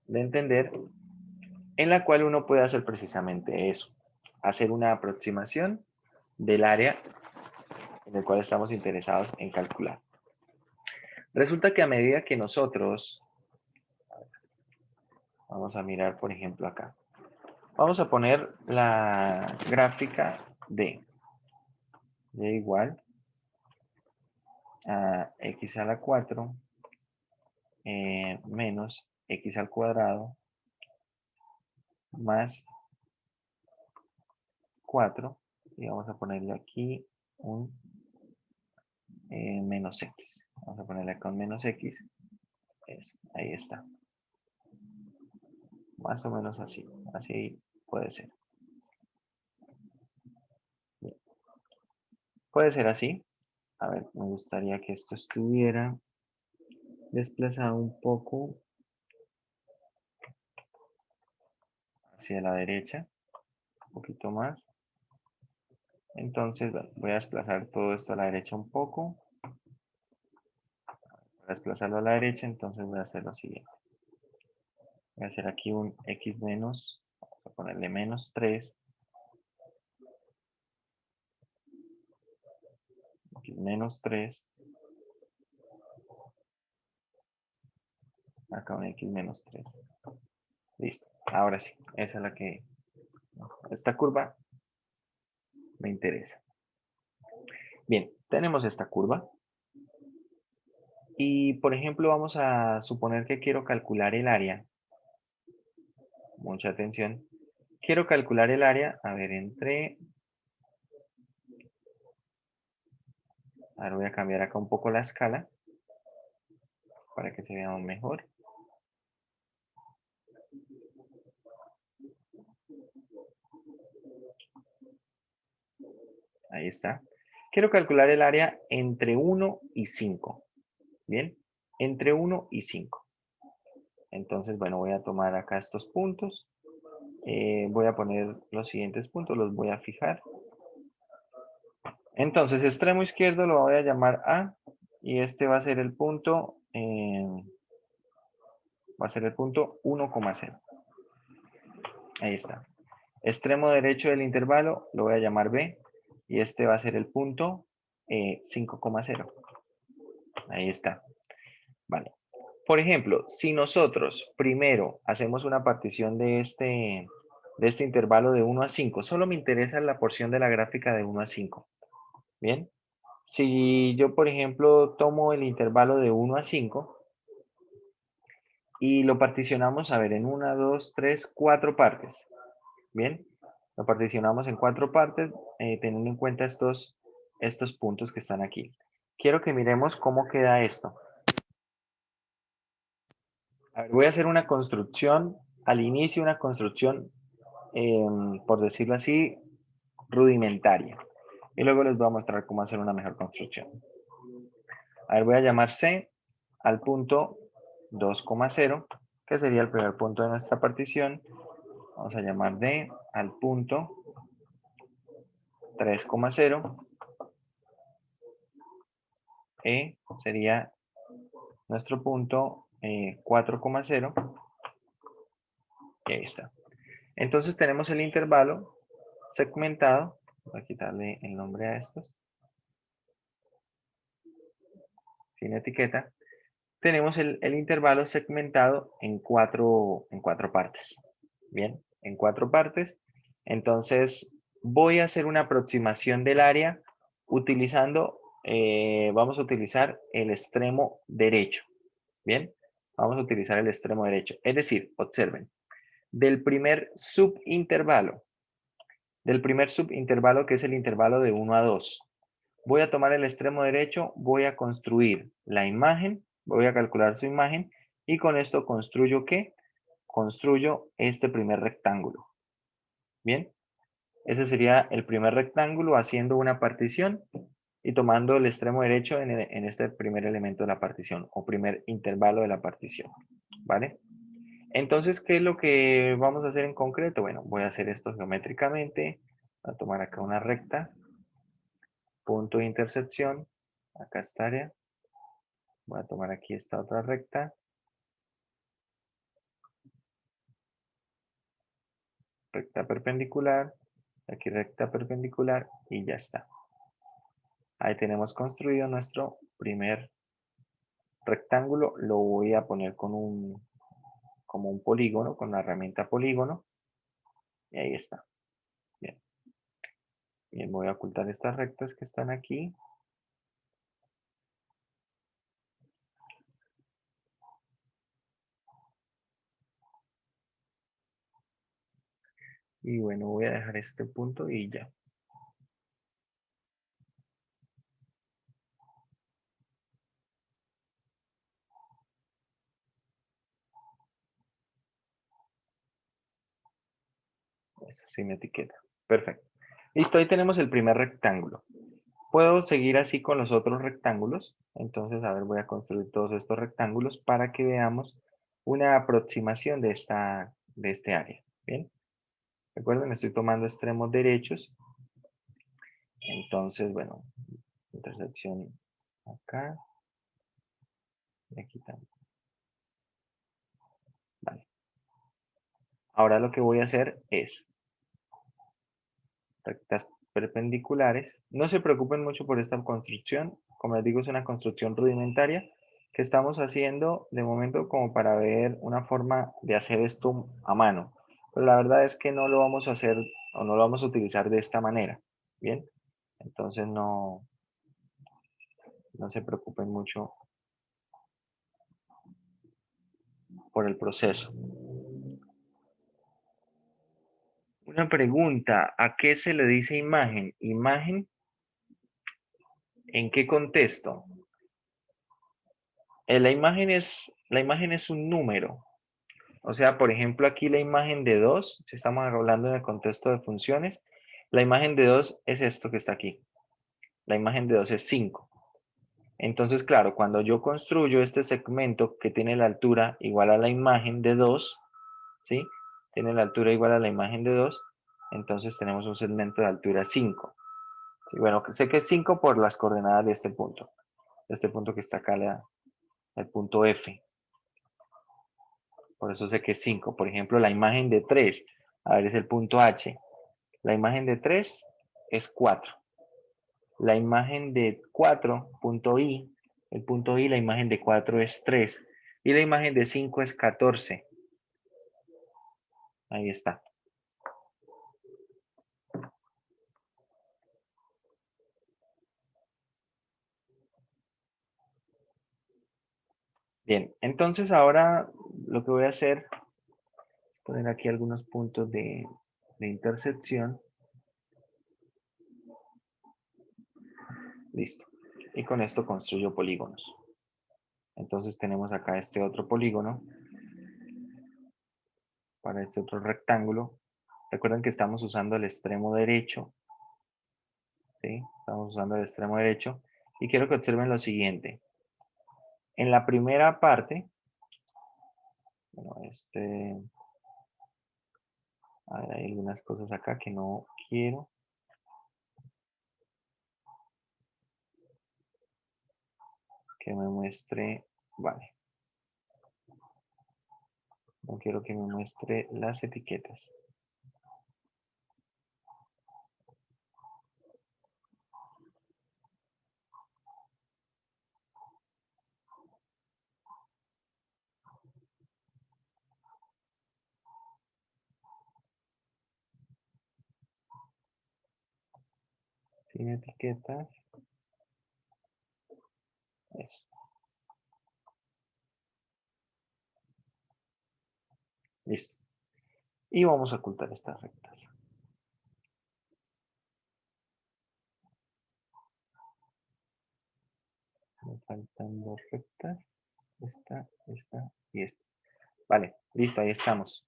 Speaker 1: de entender, en la cual uno puede hacer precisamente eso. Hacer una aproximación del área en el cual estamos interesados en calcular. Resulta que a medida que nosotros, vamos a mirar por ejemplo acá, vamos a poner la gráfica de igual a x a la 4 menos x al cuadrado más 4 y vamos a ponerle aquí un menos x. Vamos a ponerle acá un menos x. Eso, ahí está. Más o menos así. Así puede ser. Bien. Puede ser así. A ver, me gustaría que esto estuviera desplazado un poco hacia la derecha. Un poquito más. Entonces, bueno, voy a desplazar todo esto a la derecha un poco. Para desplazarlo a la derecha, entonces voy a hacer lo siguiente. Voy a hacer aquí un x menos, vamos a ponerle menos 3. X menos 3. Acá un x menos 3. Listo. Ahora sí, esa es la que... Esta curva me interesa. Bien, tenemos esta curva. Y, por ejemplo, vamos a suponer que quiero calcular el área. Mucha atención. Quiero calcular el área. A ver, ahora voy a cambiar acá un poco la escala para que se vea aún mejor. Ahí está. Quiero calcular el área entre 1 y 5. Bien, entre 1 y 5. Entonces, bueno, voy a tomar acá estos puntos. Voy a poner los siguientes puntos, los voy a fijar. Entonces, extremo izquierdo lo voy a llamar A y este va a ser el punto, va a ser el punto 1,0. Ahí está. Extremo derecho del intervalo lo voy a llamar B y este va a ser el punto 5,0. Ahí está. Vale. Por ejemplo, si nosotros primero hacemos una partición de este intervalo de 1 a 5, solo me interesa la porción de la gráfica de 1 a 5. Bien. Si yo, por ejemplo, tomo el intervalo de 1 a 5 y lo particionamos, a ver, en 1, 2, 3, 4 partes. Bien. Lo particionamos en 4 partes, teniendo en cuenta estos puntos que están aquí. Quiero que miremos cómo queda esto. A ver, voy a hacer una construcción, al inicio una construcción, por decirlo así, rudimentaria. Y luego les voy a mostrar cómo hacer una mejor construcción. A ver, voy a llamar C al punto 2,0, que sería el primer punto de nuestra partición. Vamos a llamar D al punto 3,0. E sería nuestro punto 4,0. Y ahí está. Entonces tenemos el intervalo segmentado. Voy a quitarle el nombre a estos. Sin etiqueta. Tenemos el intervalo segmentado en cuatro partes. Bien, en 4 partes. Entonces voy a hacer una aproximación del área utilizando, vamos a utilizar el extremo derecho. Bien, vamos a utilizar el extremo derecho. Es decir, observen, del primer subintervalo que es el intervalo de 1 a 2, voy a tomar el extremo derecho, voy a construir la imagen, voy a calcular su imagen y con esto construyo ¿qué? Construyo este primer rectángulo. Bien, ese sería el primer rectángulo haciendo una partición y tomando el extremo derecho en este primer elemento de la partición o primer intervalo de la partición. ¿Vale? Entonces, ¿qué es lo que vamos a hacer en concreto? Bueno, voy a hacer esto geométricamente. Voy a tomar acá una recta. Punto de intersección. Acá esta área. Voy a tomar aquí esta otra recta. Recta perpendicular. Aquí recta perpendicular y ya está. Ahí tenemos construido nuestro primer rectángulo. Lo voy a poner como un polígono, con la herramienta polígono. Y ahí está. Bien. Bien, voy a ocultar estas rectas que están aquí. Y bueno, voy a dejar este punto y ya. Eso, sin etiqueta. Perfecto. Listo, ahí tenemos el primer rectángulo. Puedo seguir así con los otros rectángulos. Entonces, a ver, voy a construir todos estos rectángulos para que veamos una aproximación de este área. Bien. Recuerden, estoy tomando extremos derechos. Entonces, bueno, intersección acá. Y aquí también. Vale. Ahora lo que voy a hacer es rectas perpendiculares. No se preocupen mucho por esta construcción. Como les digo, es una construcción rudimentaria que estamos haciendo de momento como para ver una forma de hacer esto a mano. Pero la verdad es que no lo vamos a hacer o no lo vamos a utilizar de esta manera. Bien, entonces no se preocupen mucho por el proceso. Una pregunta, ¿a qué se le dice imagen? ¿Imagen? ¿En qué contexto? La imagen es un número. O sea, por ejemplo, aquí la imagen de 2, si estamos hablando en el contexto de funciones, la imagen de 2 es esto que está aquí. La imagen de 2 es 5. Entonces, claro, cuando yo construyo este segmento que tiene la altura igual a la imagen de 2, ¿sí? Tiene la altura igual a la imagen de 2, entonces tenemos un segmento de altura 5. ¿Sí? Bueno, sé que es 5 por las coordenadas de este punto que está acá, el punto F. Por eso sé que es 5. Por ejemplo, la imagen de 3, a ver, es el punto H. La imagen de 3 es 4. La imagen de 4, punto I, El punto I, la imagen de 4 es 3. Y la imagen de 5 es 14. Ahí está. Bien, entonces ahora lo que voy a hacer es poner aquí algunos puntos de intersección. Listo. Y con esto construyo polígonos. Entonces tenemos acá este otro polígono para este otro rectángulo. Recuerden que estamos usando el extremo derecho. ¿Sí? Estamos usando el extremo derecho. Y quiero que observen lo siguiente. En la primera parte, bueno, a ver, hay algunas cosas acá que no quiero. Que me muestre, vale. No quiero que me muestre las etiquetas. Sin etiquetas. Eso. Listo. Y vamos a ocultar estas rectas. Me faltan dos rectas. Esta y esta. Vale, listo, ahí estamos.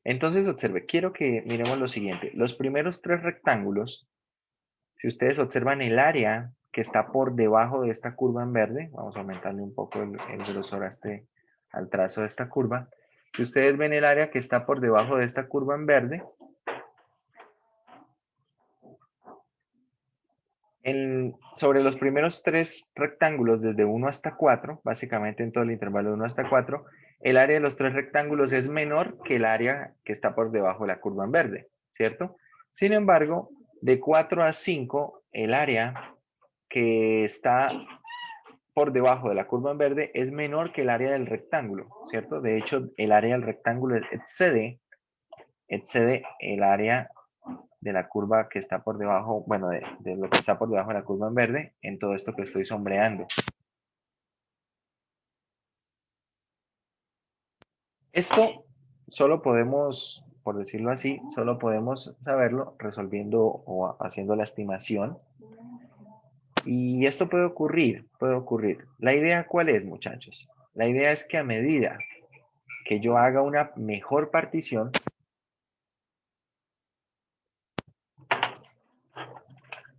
Speaker 1: Entonces, observe, quiero que miremos lo siguiente. Los primeros tres rectángulos, si ustedes observan el área que está por debajo de esta curva en verde, vamos a aumentarle un poco el grosor al trazo de esta curva. Si ustedes ven el área que está por debajo de esta curva en verde, sobre los primeros tres rectángulos, desde 1 hasta 4, básicamente en todo el intervalo de 1 hasta 4, el área de los tres rectángulos es menor que el área que está por debajo de la curva en verde, ¿cierto? Sin embargo, de 4 a 5, el área que está por debajo de la curva en verde es menor que el área del rectángulo, ¿cierto? De hecho, el área del rectángulo excede el área de la curva que está por debajo, bueno, de lo que está por debajo de la curva en verde, en todo esto que estoy sombreando. Esto solo podemos, por decirlo así, solo podemos saberlo resolviendo o haciendo la estimación. Y esto puede ocurrir, puede ocurrir. ¿La idea cuál es, muchachos? La idea es que a medida que yo haga una mejor partición,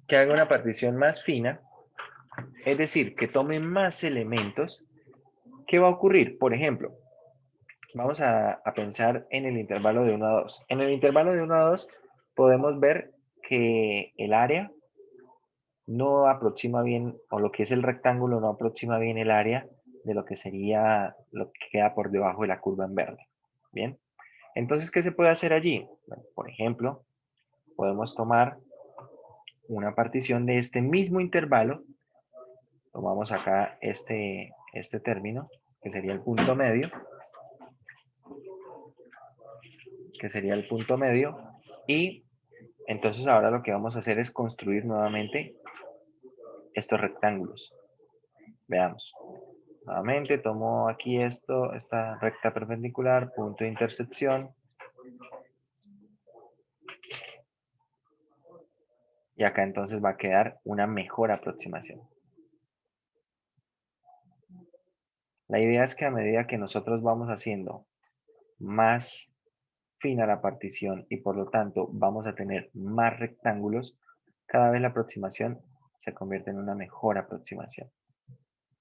Speaker 1: que haga una partición más fina, es decir, que tome más elementos, ¿qué va a ocurrir? Por ejemplo, vamos a pensar en el intervalo de 1 a 2. En el intervalo de 1 a 2 podemos ver que el área no aproxima bien, o lo que es el rectángulo no aproxima bien el área de lo que sería lo que queda por debajo de la curva en verde. Bien, entonces, ¿qué se puede hacer allí? Bueno, por ejemplo, podemos tomar una partición de este mismo intervalo. Tomamos acá este término, que sería el punto medio. Y entonces ahora lo que vamos a hacer es construir nuevamente estos rectángulos. Veamos. Nuevamente tomo aquí esta recta perpendicular, punto de intersección. Y acá entonces va a quedar una mejor aproximación. La idea es que a medida que nosotros vamos haciendo más fina la partición y por lo tanto vamos a tener más rectángulos, cada vez la aproximación se convierte en una mejor aproximación.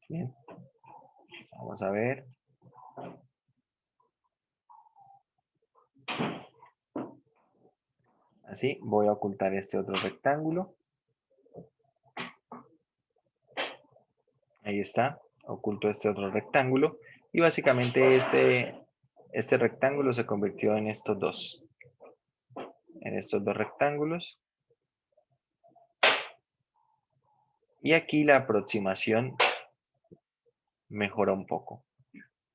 Speaker 1: Bien. Vamos a ver. Así, voy a ocultar este otro rectángulo. Ahí está, oculto este otro rectángulo. Y básicamente este rectángulo se convirtió en estos dos. En estos dos rectángulos. Y aquí la aproximación mejora un poco,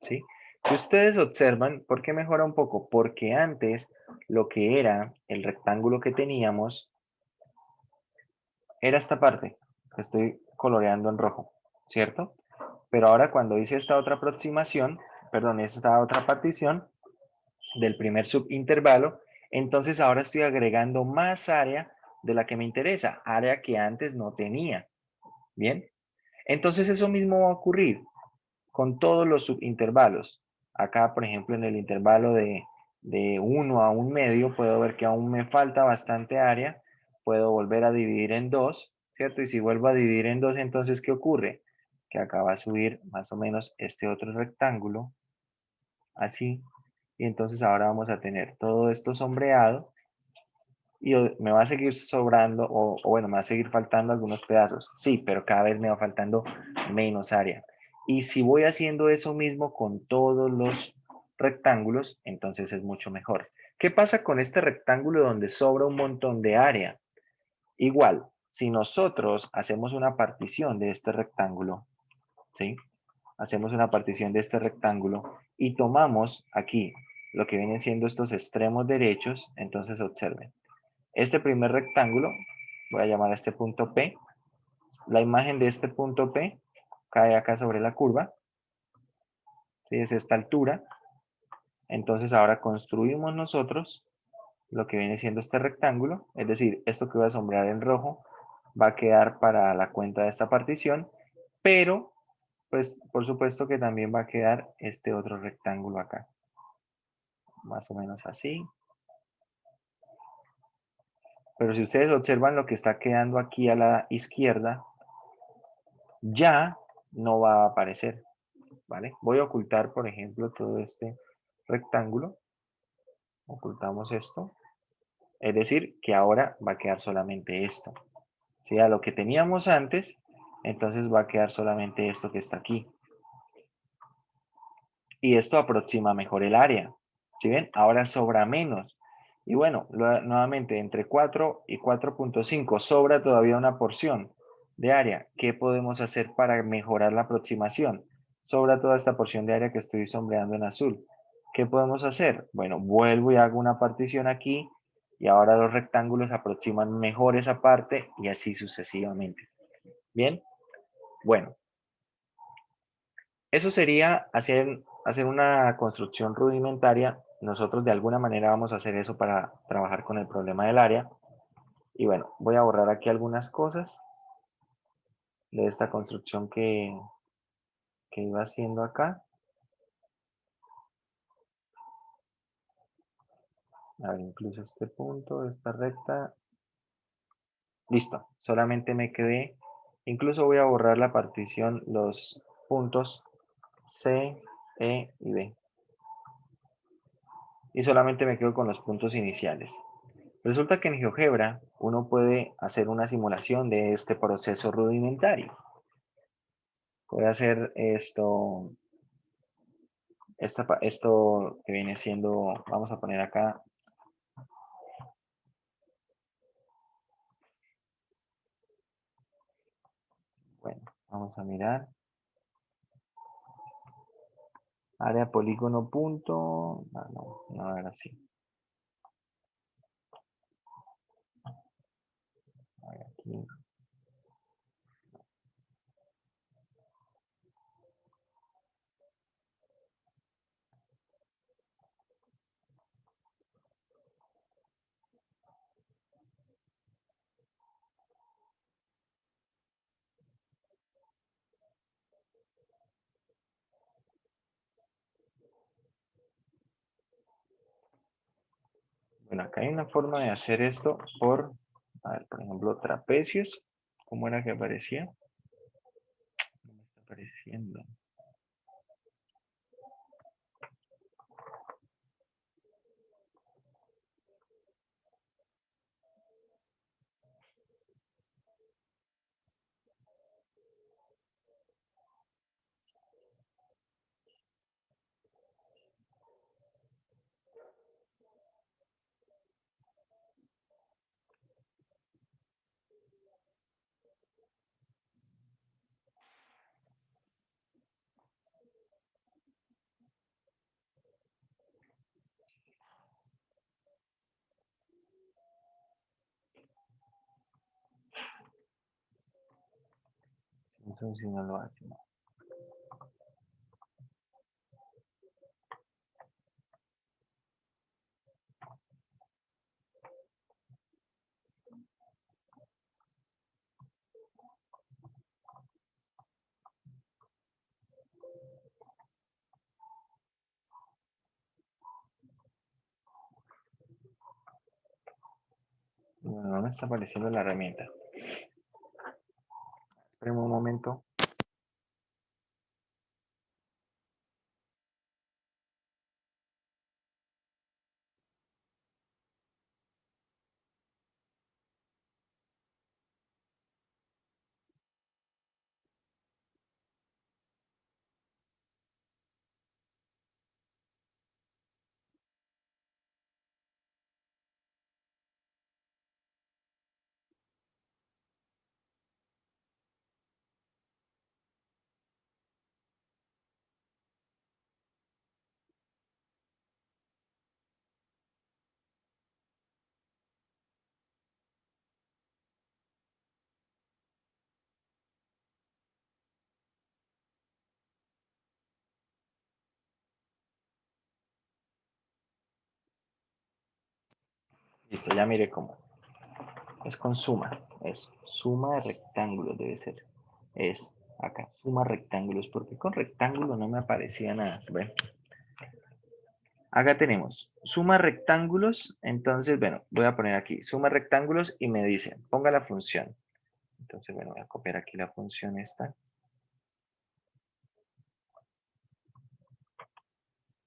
Speaker 1: ¿sí? Si ustedes observan, ¿por qué mejora un poco? Porque antes lo que era el rectángulo que teníamos era esta parte que estoy coloreando en rojo, ¿cierto? Pero ahora cuando hice esta otra aproximación, perdón, esta otra partición del primer subintervalo, entonces ahora estoy agregando más área de la que me interesa, área que antes no tenía. ¿Bien? Entonces eso mismo va a ocurrir con todos los subintervalos. Acá, por ejemplo, en el intervalo de 1 a 1/2, puedo ver que aún me falta bastante área. Puedo volver a dividir en 2, ¿cierto? Y si vuelvo a dividir en 2, entonces, ¿qué ocurre? Que acá va a subir más o menos este otro rectángulo, así. Y entonces ahora vamos a tener todo esto sombreado y me va a seguir sobrando, o bueno, me va a seguir faltando algunos pedazos. Sí, pero cada vez me va faltando menos área. Y si voy haciendo eso mismo con todos los rectángulos, entonces es mucho mejor. ¿Qué pasa con este rectángulo donde sobra un montón de área? Igual, si nosotros hacemos una partición de este rectángulo, ¿sí? Hacemos una partición de este rectángulo y tomamos aquí lo que vienen siendo estos extremos derechos, entonces observen. Este primer rectángulo, voy a llamar a este punto P. La imagen de este punto P cae acá sobre la curva. ¿Sí? Es esta altura. Entonces ahora construimos nosotros lo que viene siendo este rectángulo. Es decir, esto que voy a sombrear en rojo va a quedar para la cuenta de esta partición. Pero, pues, por supuesto que también va a quedar este otro rectángulo acá. Más o menos así. Pero si ustedes observan lo que está quedando aquí a la izquierda, ya no va a aparecer, ¿vale? Voy a ocultar, por ejemplo, todo este rectángulo. Ocultamos esto. Es decir, que ahora va a quedar solamente esto. Si a lo que teníamos antes, entonces va a quedar solamente esto que está aquí. Y esto aproxima mejor el área. ¿Sí ven? Ahora sobra menos. Y bueno, nuevamente, entre 4 y 4.5 sobra todavía una porción de área. ¿Qué podemos hacer para mejorar la aproximación? Sobra toda esta porción de área que estoy sombreando en azul. ¿Qué podemos hacer? Bueno, vuelvo y hago una partición aquí y ahora los rectángulos aproximan mejor esa parte y así sucesivamente. ¿Bien? Bueno, eso sería hacer una construcción rudimentaria. Nosotros de alguna manera vamos a hacer eso para trabajar con el problema del área. Y bueno, voy a borrar aquí algunas cosas de esta construcción que iba haciendo acá. A ver, incluso este punto, esta recta. Listo, solamente me quedé. Incluso voy a borrar la partición, los puntos C, E y B. Y solamente me quedo con los puntos iniciales. Resulta que en GeoGebra uno puede hacer una simulación de este proceso rudimentario. Puede hacer esto que viene siendo, vamos a poner acá, bueno, vamos a mirar, área polígono punto, no, a ver así. A ver, aquí. Bueno, acá hay una forma de hacer esto a ver, por ejemplo, trapecios. ¿Cómo era que aparecía? No me está apareciendo. Eso sí no lo hace. ¿No? Bueno, no me está apareciendo la herramienta. Espérame un momento. Listo, ya mire cómo. Es con suma. Es suma de rectángulos, debe ser. Es acá, suma rectángulos. Porque con rectángulo no me aparecía nada. Bueno. Acá tenemos suma rectángulos. Entonces, bueno, voy a poner aquí suma rectángulos y me dice, ponga la función. Entonces, bueno, voy a copiar aquí la función esta.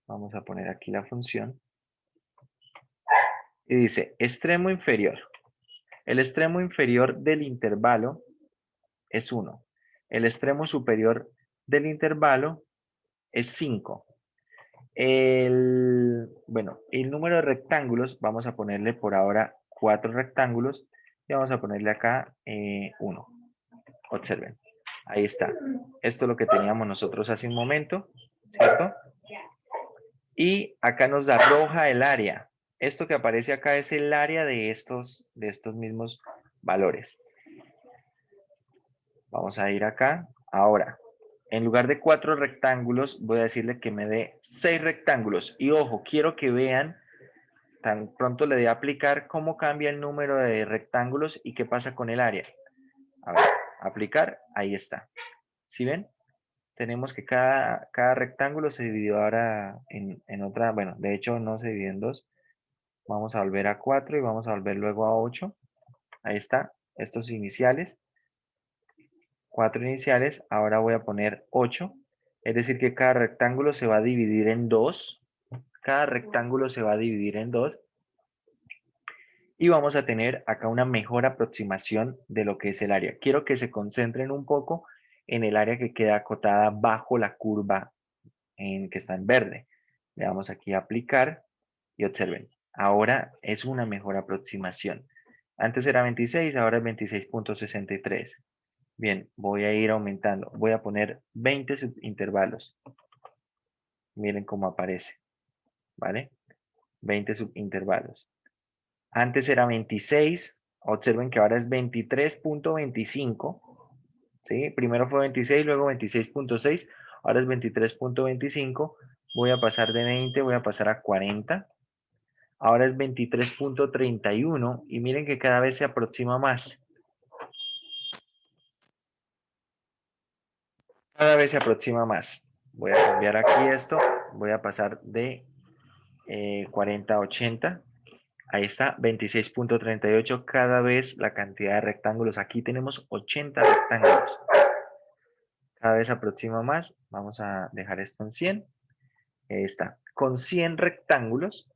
Speaker 1: Vamos a poner aquí la función. Y dice, extremo inferior. El extremo inferior del intervalo es 1. El extremo superior del intervalo es 5. Bueno, el número de rectángulos, vamos a ponerle por ahora 4 rectángulos y vamos a ponerle acá 1. Observen, ahí está. Esto es lo que teníamos nosotros hace un momento, ¿cierto? Y acá nos arroja el área. Esto que aparece acá es el área de estos mismos valores. Vamos a ir acá. Ahora, en lugar de 4 rectángulos, voy a decirle que me dé 6 rectángulos. Y ojo, quiero que vean, tan pronto le dé a aplicar, cómo cambia el número de rectángulos y qué pasa con el área. A ver, aplicar, ahí está. ¿Sí ven? Tenemos que cada rectángulo se dividió ahora en otra, bueno, de hecho no se dividió en 2. Vamos a volver a 4 y vamos a volver luego a 8. Ahí está, estos iniciales. 4 iniciales, ahora voy a poner 8. Es decir que cada rectángulo se va a dividir en 2. Cada rectángulo se va a dividir en 2. Y vamos a tener acá una mejor aproximación de lo que es el área. Quiero que se concentren un poco en el área que queda acotada bajo la curva que está en verde. Le damos aquí a aplicar y observen. Ahora es una mejor aproximación. Antes era 26, ahora es 26.63. Bien, voy a ir aumentando. Voy a poner 20 subintervalos. Miren cómo aparece. ¿Vale? 20 subintervalos. Antes era 26. Observen que ahora es 23.25. ¿Sí? Primero fue 26, luego 26.6. Ahora es 23.25. Voy a pasar de 20, voy a pasar a 40. Ahora es 23.31. Y miren que cada vez se aproxima más. Cada vez se aproxima más. Voy a cambiar aquí esto. Voy a pasar de 40 a 80. Ahí está, 26.38. Cada vez la cantidad de rectángulos. Aquí tenemos 80 rectángulos. Cada vez se aproxima más. Vamos a dejar esto en 100. Ahí está. Con 100 rectángulos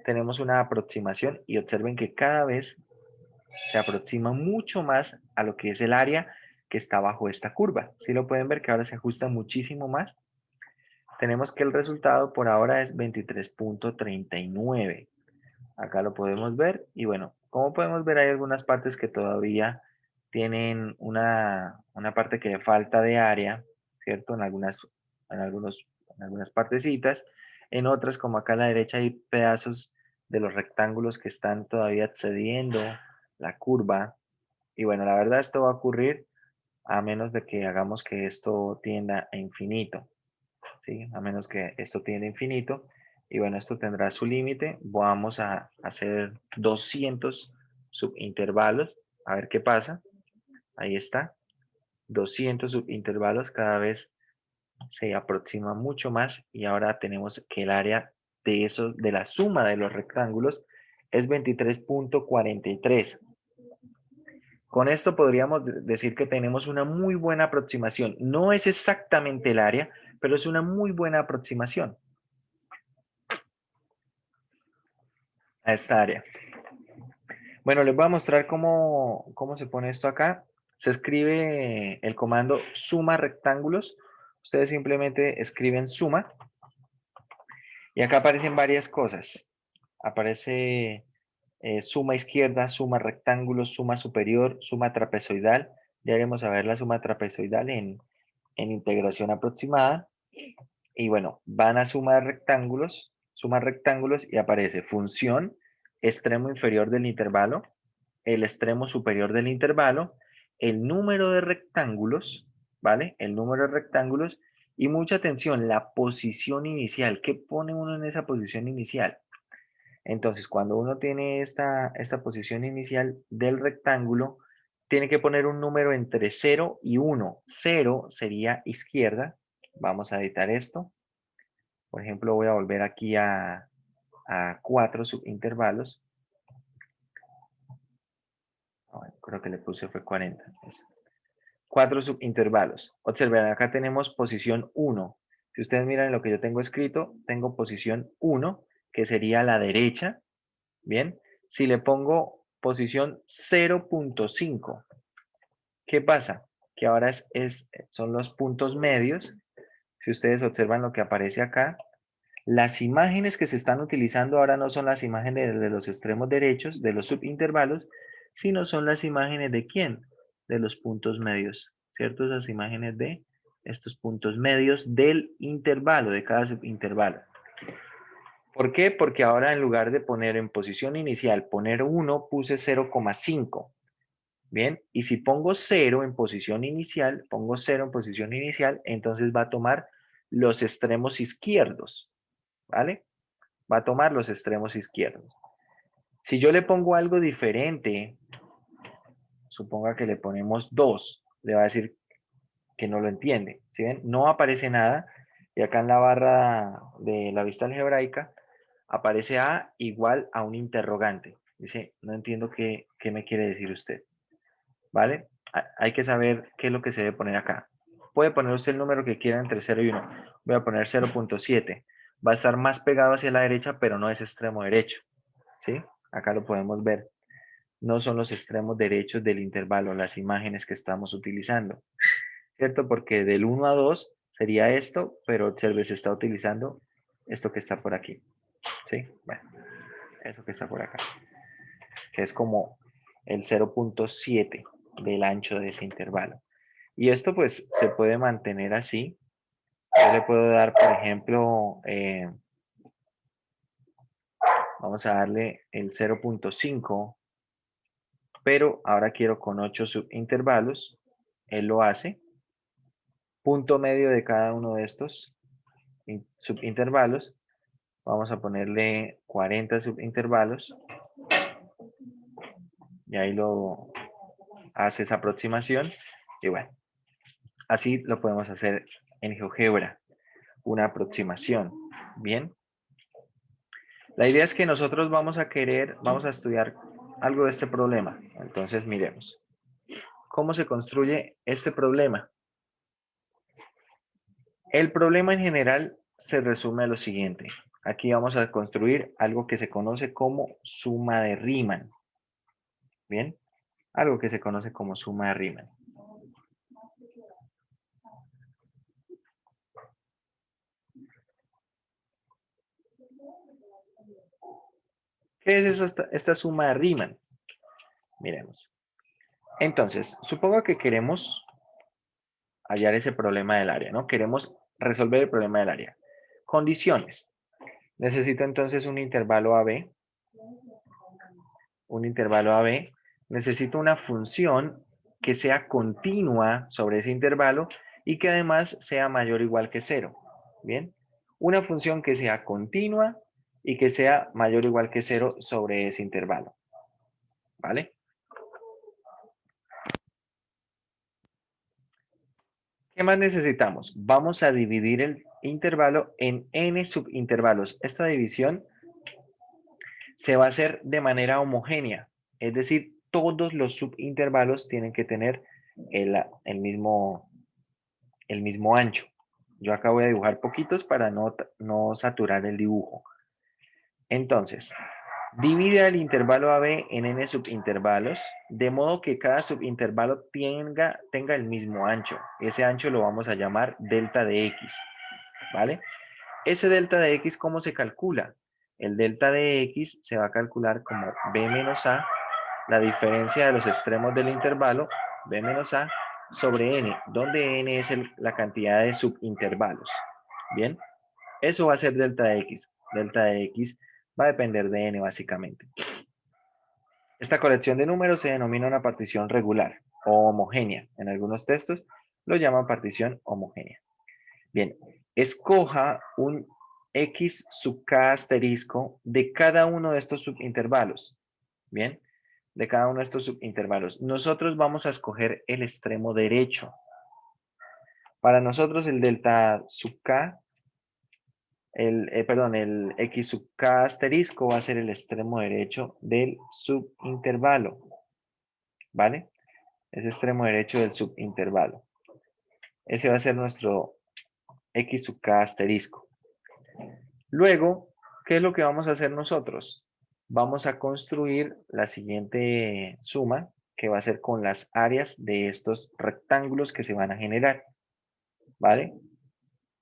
Speaker 1: tenemos una aproximación y observen que cada vez se aproxima mucho más a lo que es el área que está bajo esta curva. ¿Sí lo pueden ver que ahora se ajusta muchísimo más? Tenemos que el resultado por ahora es 23.39. Acá lo podemos ver y bueno, como podemos ver hay algunas partes que todavía tienen una parte que le falta de área, ¿cierto? En algunas partecitas. En otras, como acá a la derecha, hay pedazos de los rectángulos que están todavía excediendo la curva. Y bueno, la verdad esto va a ocurrir a menos de que hagamos que esto tienda a infinito, ¿sí? A menos que esto tienda a infinito. Y bueno, esto tendrá su límite. Vamos a hacer 200 subintervalos. A ver qué pasa. Ahí está. 200 subintervalos. Cada vez se aproxima mucho más. Y ahora tenemos que el área de la suma de los rectángulos es 23.43. Con esto podríamos decir que tenemos una muy buena aproximación. No es exactamente el área, pero es una muy buena aproximación a esta área. Bueno, les voy a mostrar cómo se pone esto acá. Se escribe el comando suma rectángulos. Ustedes simplemente escriben suma y acá aparecen varias cosas. Aparece suma izquierda, suma rectángulos, suma superior, suma trapezoidal. Ya iremos a ver la suma trapezoidal en integración aproximada. Y bueno, van a sumar rectángulos y aparece función, extremo inferior del intervalo, el extremo superior del intervalo, el número de rectángulos, ¿vale? El número de rectángulos y mucha atención, la posición inicial. ¿Qué pone uno en esa posición inicial? Entonces, cuando uno tiene esta posición inicial del rectángulo, tiene que poner un número entre 0 y 1. 0 sería izquierda. Vamos a editar esto. Por ejemplo, voy a volver aquí a 4 subintervalos. Creo que le puse fue 40. 4 subintervalos. Observen, acá tenemos posición 1. Si ustedes miran lo que yo tengo escrito, tengo posición 1, que sería a la derecha. Bien. Si le pongo posición 0.5, ¿qué pasa? Que ahora son los puntos medios. Si ustedes observan lo que aparece acá, las imágenes que se están utilizando ahora no son las imágenes de los extremos derechos, de los subintervalos, sino son las imágenes de ¿quién? De los puntos medios, ¿cierto? Esas imágenes de estos puntos medios del intervalo, de cada subintervalo. ¿Por qué? Porque ahora en lugar de poner en posición inicial, poner 1, puse 0,5. Bien, y si pongo 0 en posición inicial, entonces va a tomar los extremos izquierdos. ¿Vale? Va a tomar los extremos izquierdos. Si yo le pongo algo diferente, suponga que le ponemos 2, le va a decir que no lo entiende. ¿Sí ven? No aparece nada. Y acá en la barra de la vista algebraica aparece A igual a un interrogante. Dice, no entiendo qué me quiere decir usted. ¿Vale? Hay que saber qué es lo que se debe poner acá. Puede poner usted el número que quiera entre 0 y 1. Voy a poner 0.7. Va a estar más pegado hacia la derecha, pero no es extremo derecho. ¿Sí? Acá lo podemos ver. No son los extremos derechos del intervalo, las imágenes que estamos utilizando. ¿Cierto? Porque del 1 a 2 sería esto, pero observe, se está utilizando esto que está por aquí. ¿Sí? Bueno, eso que está por acá. Que es como el 0.7 del ancho de ese intervalo. Y esto pues se puede mantener así. Yo le puedo dar, por ejemplo, vamos a darle el 0.5, pero ahora quiero con 8 subintervalos. Él lo hace. Punto medio de cada uno de estos subintervalos. Vamos a ponerle 40 subintervalos. Y ahí lo hace esa aproximación. Y bueno, así lo podemos hacer en GeoGebra. Una aproximación. Bien. La idea es que nosotros vamos a estudiar algo de este problema. Entonces, miremos. ¿Cómo se construye este problema? El problema en general se resume a lo siguiente. Aquí vamos a construir algo que se conoce como suma de Riemann. Bien, algo que se conoce como suma de Riemann. ¿Qué es esta suma de Riemann? Miremos. Entonces, supongo que queremos hallar ese problema del área, ¿no? Queremos resolver el problema del área. Condiciones. Necesito entonces un intervalo AB. Un intervalo AB. Necesito una función que sea continua sobre ese intervalo y que además sea mayor o igual que 0. ¿Bien? Una función que sea continua y que sea mayor o igual que 0 sobre ese intervalo. ¿Vale? ¿Qué más necesitamos? Vamos a dividir el intervalo en n subintervalos. Esta división se va a hacer de manera homogénea, es decir, todos los subintervalos tienen que tener el mismo ancho. Yo acá voy a dibujar poquitos para no saturar el dibujo. Entonces, divide el intervalo AB en n subintervalos, de modo que cada subintervalo tenga el mismo ancho. Ese ancho lo vamos a llamar delta de x, ¿vale? Ese delta de x, ¿cómo se calcula? El delta de x se va a calcular como b menos a, la diferencia de los extremos del intervalo, b menos a, sobre n, donde n es la cantidad de subintervalos. ¿Bien? Eso va a ser delta de x. Delta de x va a depender de n básicamente. Esta colección de números se denomina una partición regular o homogénea. En algunos textos lo llaman partición homogénea. Bien, escoja un x sub k asterisco de cada uno de estos subintervalos. Bien, de cada uno de estos subintervalos. Nosotros vamos a escoger el extremo derecho. Para nosotros el delta sub k, el x sub k asterisco va a ser el extremo derecho del subintervalo. ¿Vale? Es extremo derecho del subintervalo. Ese va a ser nuestro x sub k asterisco. Luego, ¿qué es lo que vamos a hacer nosotros? Vamos a construir la siguiente suma, que va a ser con las áreas de estos rectángulos que se van a generar. ¿Vale?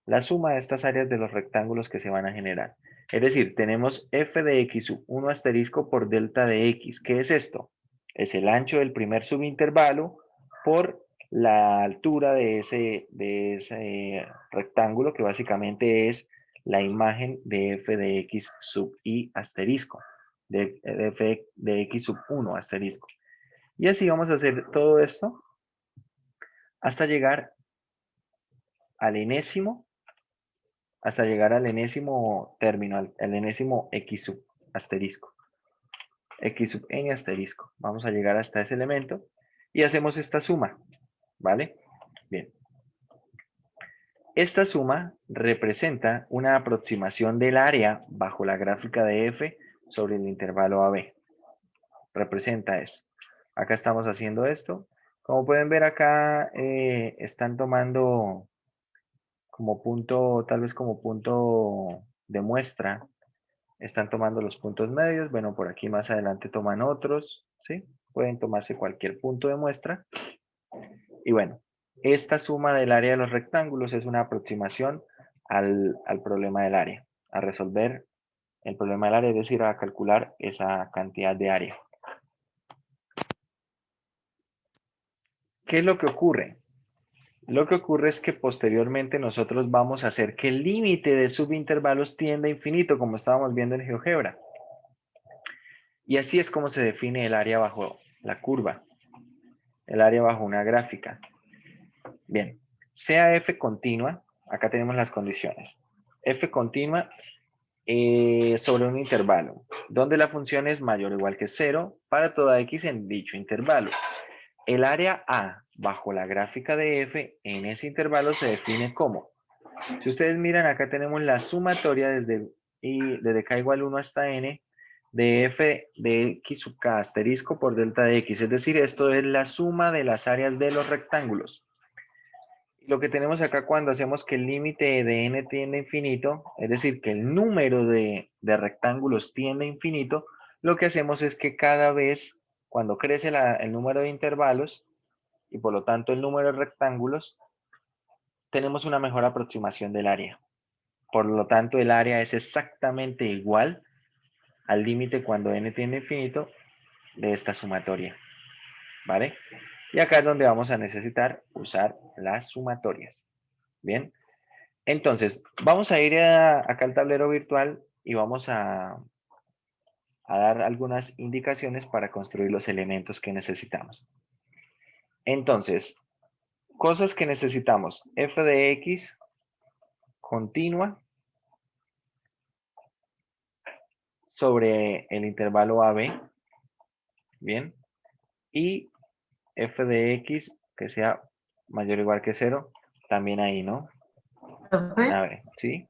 Speaker 1: La suma de estas áreas de los rectángulos que se van a generar. Es decir, tenemos f de x sub 1 asterisco por delta de x. ¿Qué es esto? Es el ancho del primer subintervalo por la altura de ese rectángulo, que básicamente es la imagen de f de x sub i asterisco, de f de x sub 1 asterisco. Y así vamos a hacer todo esto hasta llegar al enésimo término, al enésimo x sub asterisco. X sub n asterisco. Vamos a llegar hasta ese elemento y hacemos esta suma, ¿vale? Bien. Esta suma representa una aproximación del área bajo la gráfica de f sobre el intervalo AB. Representa eso. Acá estamos haciendo esto. Como pueden ver acá, están tomando como punto, tal vez como punto de muestra, están tomando los puntos medios. Bueno, por aquí más adelante toman otros, ¿sí? Pueden tomarse cualquier punto de muestra. Y bueno, esta suma del área de los rectángulos es una aproximación al problema del área, a resolver el problema del área, es decir, a calcular esa cantidad de área. ¿Qué es lo que ocurre? Lo que ocurre es que posteriormente nosotros vamos a hacer que el límite de subintervalos tienda a infinito, como estábamos viendo en GeoGebra. Y así es como se define el área bajo la curva, el área bajo una gráfica. Bien, sea f continua, acá tenemos las condiciones. F continua sobre un intervalo, donde la función es mayor o igual que 0 para toda x en dicho intervalo. El área A bajo la gráfica de f en ese intervalo se define como, si ustedes miran acá tenemos la sumatoria desde k igual 1 hasta n de f de x sub k asterisco por delta de x, es decir, esto es la suma de las áreas de los rectángulos. Lo que tenemos acá cuando hacemos que el límite de n tiende a infinito, es decir, que el número de rectángulos tiende a infinito, lo que hacemos es que cada vez, cuando crece el número de intervalos, y por lo tanto el número de rectángulos, tenemos una mejor aproximación del área. Por lo tanto, el área es exactamente igual al límite cuando n tiende a infinito de esta sumatoria. ¿Vale? Y acá es donde vamos a necesitar usar las sumatorias. Bien. Entonces, vamos a ir acá al tablero virtual y vamos a dar algunas indicaciones para construir los elementos que necesitamos. Entonces, cosas que necesitamos. F de X continua sobre el intervalo AB. Bien. Y F de X que sea mayor o igual que 0. También ahí, ¿no?
Speaker 8: Profe,
Speaker 1: A ver, ¿sí?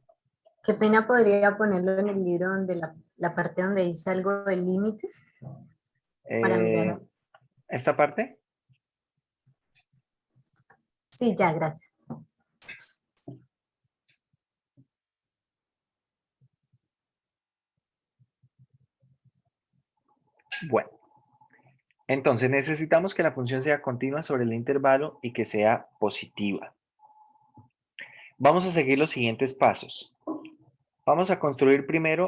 Speaker 8: qué pena podría ponerlo en el libro donde la parte donde dice algo de límites para mirar.
Speaker 1: ¿Esta parte?
Speaker 8: Sí, ya, gracias.
Speaker 1: Bueno. Entonces necesitamos que la función sea continua sobre el intervalo y que sea positiva. Vamos a seguir los siguientes pasos. Vamos a construir primero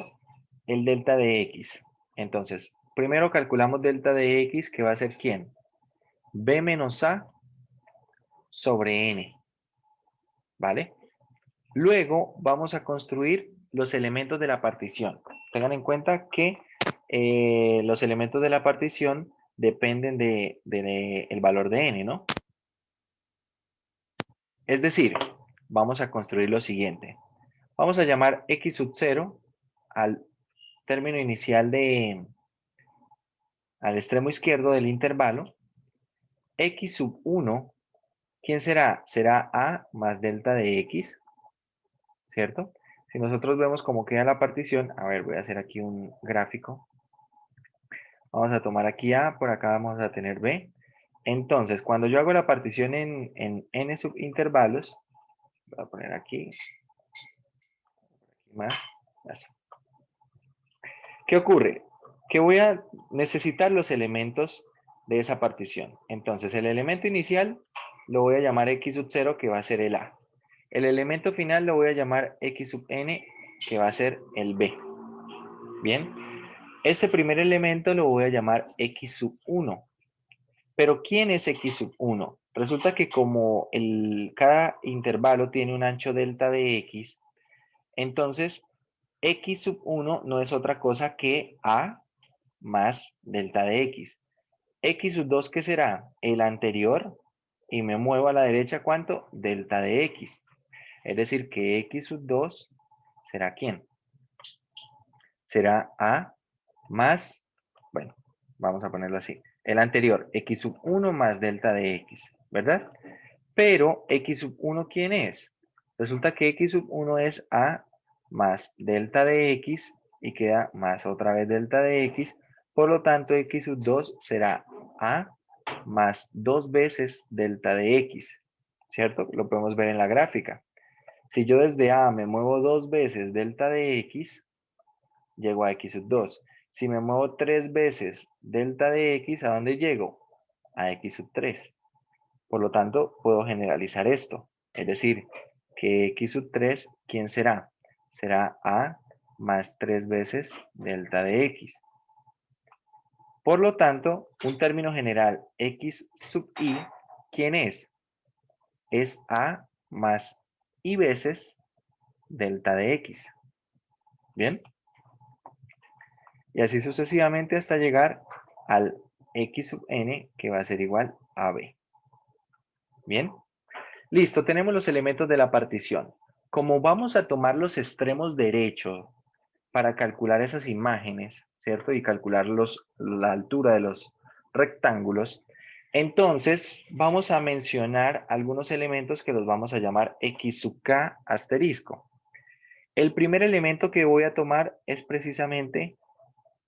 Speaker 1: el delta de X. Entonces, primero calculamos delta de X, que va a ser ¿quién? B menos A sobre N. ¿Vale? Luego vamos a construir los elementos de la partición. Tengan en cuenta que los elementos de la partición dependen del valor de N, ¿no? Es decir, vamos a construir lo siguiente. Vamos a llamar x sub 0 al término inicial al extremo izquierdo del intervalo. X sub 1, ¿quién será? Será a más delta de x, ¿cierto? Si nosotros vemos cómo queda la partición, a ver, voy a hacer aquí un gráfico. Vamos a tomar aquí a, por acá vamos a tener b. Entonces, cuando yo hago la partición en n subintervalos, voy a poner aquí más, así. ¿Qué ocurre? Que voy a necesitar los elementos de esa partición. Entonces, el elemento inicial lo voy a llamar x sub 0, que va a ser el a. El elemento final lo voy a llamar x sub n, que va a ser el b. Bien. Este primer elemento lo voy a llamar x sub 1. Pero ¿quién es x sub 1? Resulta que como cada intervalo tiene un ancho delta de x, entonces x sub 1 no es otra cosa que a más delta de x. X sub 2, ¿qué será? El anterior, y me muevo a la derecha, ¿cuánto? Delta de x. Es decir, que x sub 2 será ¿quién? Será a más, bueno, vamos a ponerlo así. El anterior, x sub 1 más delta de x, ¿verdad? Pero x sub 1, ¿quién es? Resulta que x sub 1 es a más delta de x y queda más otra vez delta de x. Por lo tanto, x sub 2 será a más 2 veces delta de x, ¿cierto? Lo podemos ver en la gráfica. Si yo desde a me muevo 2 veces delta de x, llego a x sub 2. Si me muevo 3 veces delta de x, ¿a dónde llego? A x sub 3. Por lo tanto, puedo generalizar esto. Es decir, que x sub 3, ¿quién será? Será a más 3 veces delta de x. Por lo tanto, un término general x sub i, ¿quién es? Es a más i veces delta de x. ¿Bien? Y así sucesivamente hasta llegar al x sub n, que va a ser igual a b. ¿Bien? Listo, tenemos los elementos de la partición. Como vamos a tomar los extremos derechos para calcular esas imágenes, ¿cierto? Y calcular la altura de los rectángulos, entonces vamos a mencionar algunos elementos que los vamos a llamar x sub k asterisco. El primer elemento que voy a tomar es precisamente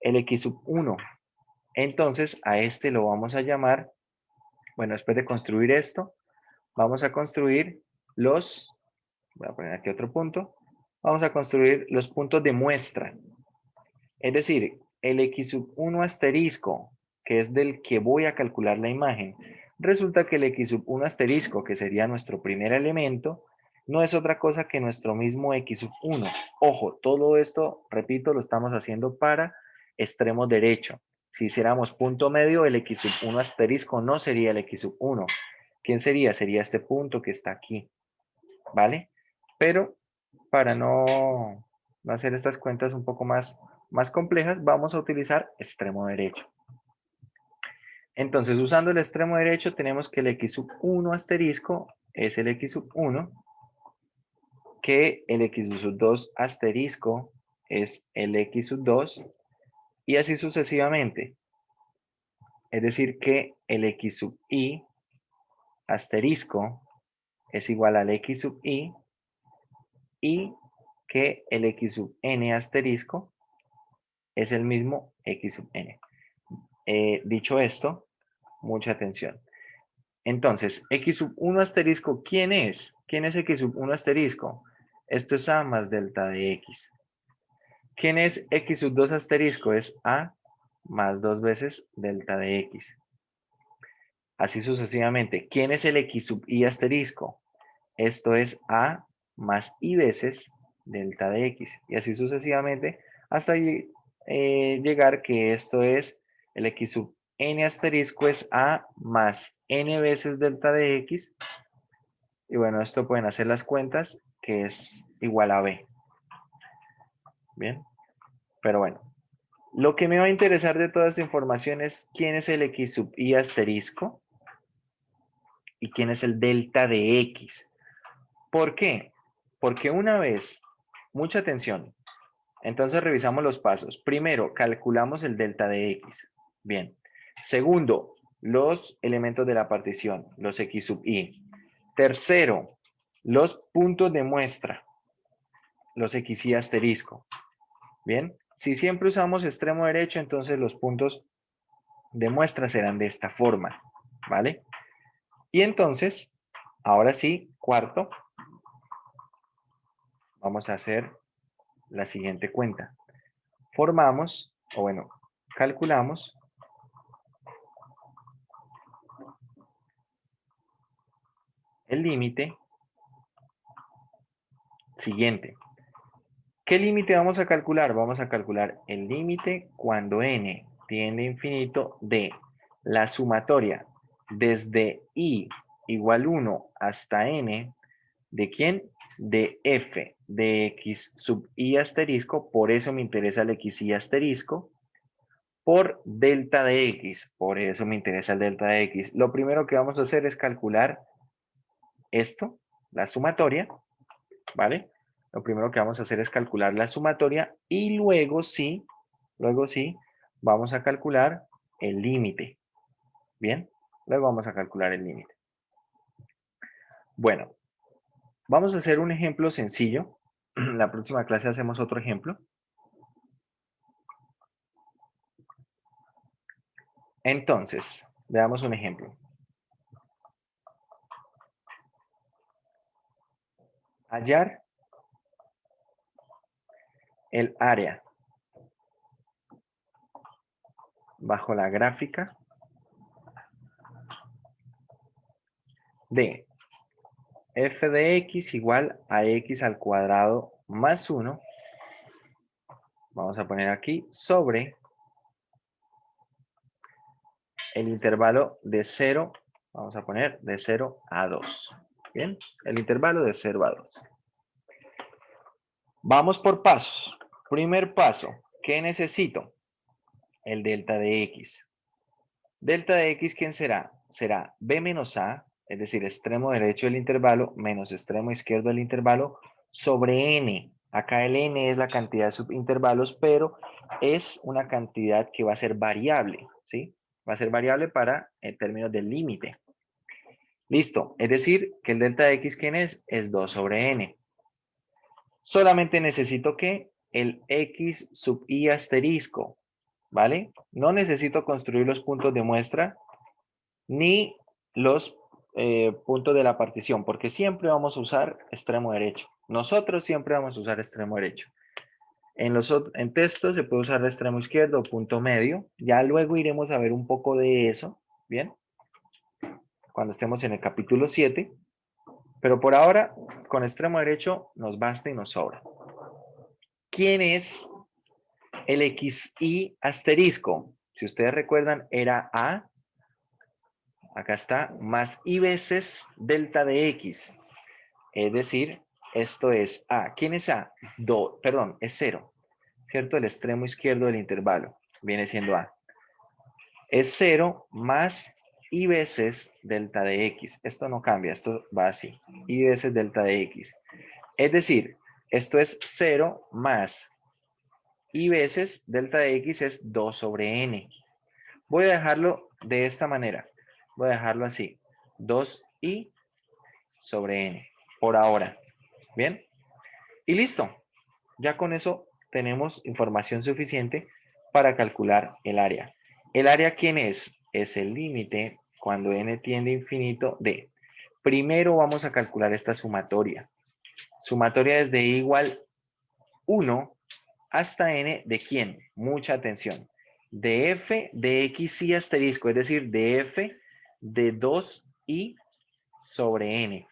Speaker 1: el x sub 1. Entonces a este lo vamos a llamar, bueno, después de construir esto, vamos a construir voy a poner aquí otro punto, vamos a construir los puntos de muestra. Es decir, el x sub 1 asterisco, que es del que voy a calcular la imagen, resulta que el x sub 1 asterisco, que sería nuestro primer elemento, no es otra cosa que nuestro mismo x sub 1. Ojo, todo esto, repito, lo estamos haciendo para extremo derecho. Si hiciéramos punto medio, el x sub 1 asterisco no sería el x sub 1. ¿Quién sería? Sería este punto que está aquí, ¿vale? Pero para no hacer estas cuentas un poco más complejas, vamos a utilizar extremo derecho. Entonces, usando el extremo derecho, tenemos que el x sub 1 asterisco es el x sub 1, que el x sub 2 asterisco es el x sub 2, y así sucesivamente. Es decir, que el x sub i asterisco es igual al x sub i, y que el x sub n asterisco es el mismo x sub n. Dicho esto, mucha atención. Entonces, x sub 1 asterisco, ¿quién es? ¿Quién es x sub 1 asterisco? Esto es a más delta de x. ¿Quién es x sub 2 asterisco? Es a más 2 veces delta de x. Así sucesivamente. ¿Quién es el x sub i asterisco? Esto es a más i veces delta de x. Y así sucesivamente hasta llegar que esto es el x sub n asterisco es a más n veces delta de x. Y bueno, esto pueden hacer las cuentas, que es igual a b. Bien. Pero bueno. Lo que me va a interesar de toda esta información es quién es el x sub i asterisco y quién es el delta de x. ¿Por qué? Porque una vez, mucha atención, entonces revisamos los pasos. Primero, calculamos el delta de x. Bien. Segundo, los elementos de la partición, los x sub i. Tercero, los puntos de muestra, los xy asterisco. Bien. Si siempre usamos extremo derecho, entonces los puntos de muestra serán de esta forma. ¿Vale? Y entonces, ahora sí, cuarto, vamos a hacer la siguiente cuenta. Formamos, o bueno, calculamos el límite siguiente. ¿Qué límite vamos a calcular? Vamos a calcular el límite cuando n tiende a infinito de la sumatoria desde i igual 1 hasta n, ¿de quién? De f de x sub i asterisco, por eso me interesa el xy asterisco, por delta de x, por eso me interesa el delta de x. Lo primero que vamos a hacer es calcular esto, la sumatoria, ¿vale? Lo primero que vamos a hacer es calcular la sumatoria y luego sí, vamos a calcular el límite. ¿Bien? Luego vamos a calcular el límite. Bueno, vamos a hacer un ejemplo sencillo. La próxima clase hacemos otro ejemplo. Entonces, veamos un ejemplo. Hallar el área bajo la gráfica de f de x igual a x al cuadrado más 1. Vamos a poner aquí sobre el intervalo de 0, vamos a poner de 0 a 2. Bien, el intervalo de 0 a 2. Vamos por pasos. Primer paso, ¿qué necesito? El delta de x. Delta de x, ¿quién será? Será b menos a, es decir, extremo derecho del intervalo menos extremo izquierdo del intervalo sobre n. Acá el n es la cantidad de subintervalos, pero es una cantidad que va a ser variable, ¿sí? Va a ser variable para en términos del límite. Listo, es decir, que el delta de x, ¿quién es? Es 2 sobre n. Solamente necesito que el x sub i asterisco, ¿vale? No necesito construir los puntos de muestra ni los puntos de la partición, porque siempre vamos a usar extremo derecho. Nosotros siempre vamos a usar extremo derecho. En texto se puede usar extremo izquierdo o punto medio. Ya luego iremos a ver un poco de eso, ¿bien? Cuando estemos en el capítulo 7. Pero por ahora, con extremo derecho nos basta y nos sobra. ¿Quién es el xy asterisco? Si ustedes recuerdan, era a, acá está, más i veces delta de x. Es decir, esto es a. ¿Quién es a? Es 0. ¿Cierto? El extremo izquierdo del intervalo viene siendo a. es 0 más y veces delta de x. Esto no cambia, esto va así. Y veces delta de x. Es decir, esto es 0 más y veces delta de x es 2 sobre n. Voy a dejarlo de esta manera. Voy a dejarlo así. 2i sobre n. Por ahora. ¿Bien? Y listo. Ya con eso tenemos información suficiente para calcular el área. ¿El área quién es? Es el límite cuando n tiende a infinito de. Primero vamos a calcular esta sumatoria. Sumatoria desde igual 1 hasta n de quién. Mucha atención. De f de x y asterisco, es decir, de f de 2i sobre n.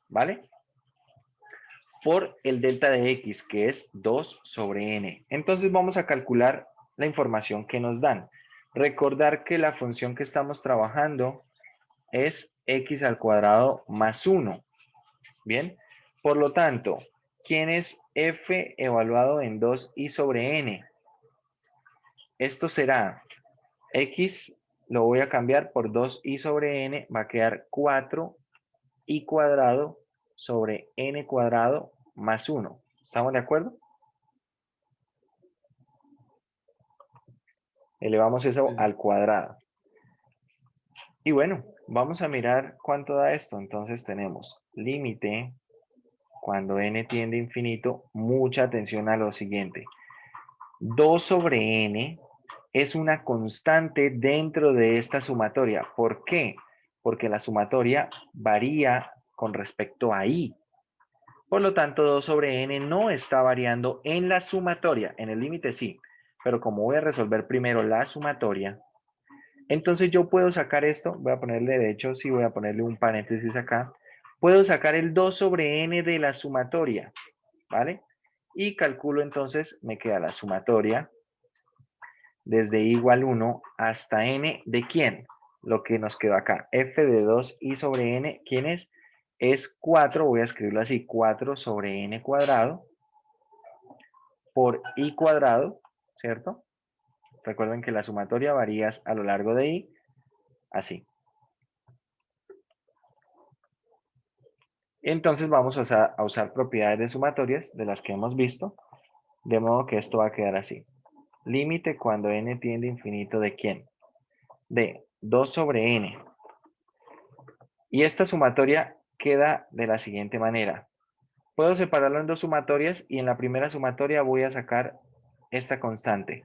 Speaker 1: ¿Vale? Por el delta de x, que es 2 sobre n. Entonces vamos a calcular la información que nos dan. Recordar que la función que estamos trabajando es x al cuadrado más 1. Bien, por lo tanto, ¿quién es f evaluado en 2i sobre n? Esto será x, lo voy a cambiar por 2i sobre n, va a quedar 4i cuadrado sobre n cuadrado más 1. ¿Estamos de acuerdo? Elevamos eso al cuadrado. Y bueno, vamos a mirar cuánto da esto. Entonces tenemos límite cuando n tiende a infinito. Mucha atención a lo siguiente. 2 sobre n es una constante dentro de esta sumatoria. ¿Por qué? Porque la sumatoria varía con respecto a i. Por lo tanto, 2 sobre n no está variando en la sumatoria. En el límite sí. Pero como voy a resolver primero la sumatoria, entonces yo puedo sacar esto. Voy a ponerle, de hecho, sí voy a ponerle un paréntesis acá. Puedo sacar el 2 sobre n de la sumatoria. ¿Vale? Y calculo entonces, me queda la sumatoria desde i igual 1 hasta n de quién. Lo que nos quedó acá. F de 2i sobre n, ¿quién es? Es 4, voy a escribirlo así, 4 sobre n cuadrado por i cuadrado, ¿cierto? Recuerden que la sumatoria varía a lo largo de i, así. Entonces vamos a usar propiedades de sumatorias de las que hemos visto, de modo que esto va a quedar así. Límite cuando n tiende a infinito de quién? De 2 sobre n. Y esta sumatoria queda de la siguiente manera. Puedo separarlo en dos sumatorias y en la primera sumatoria voy a sacar esta constante.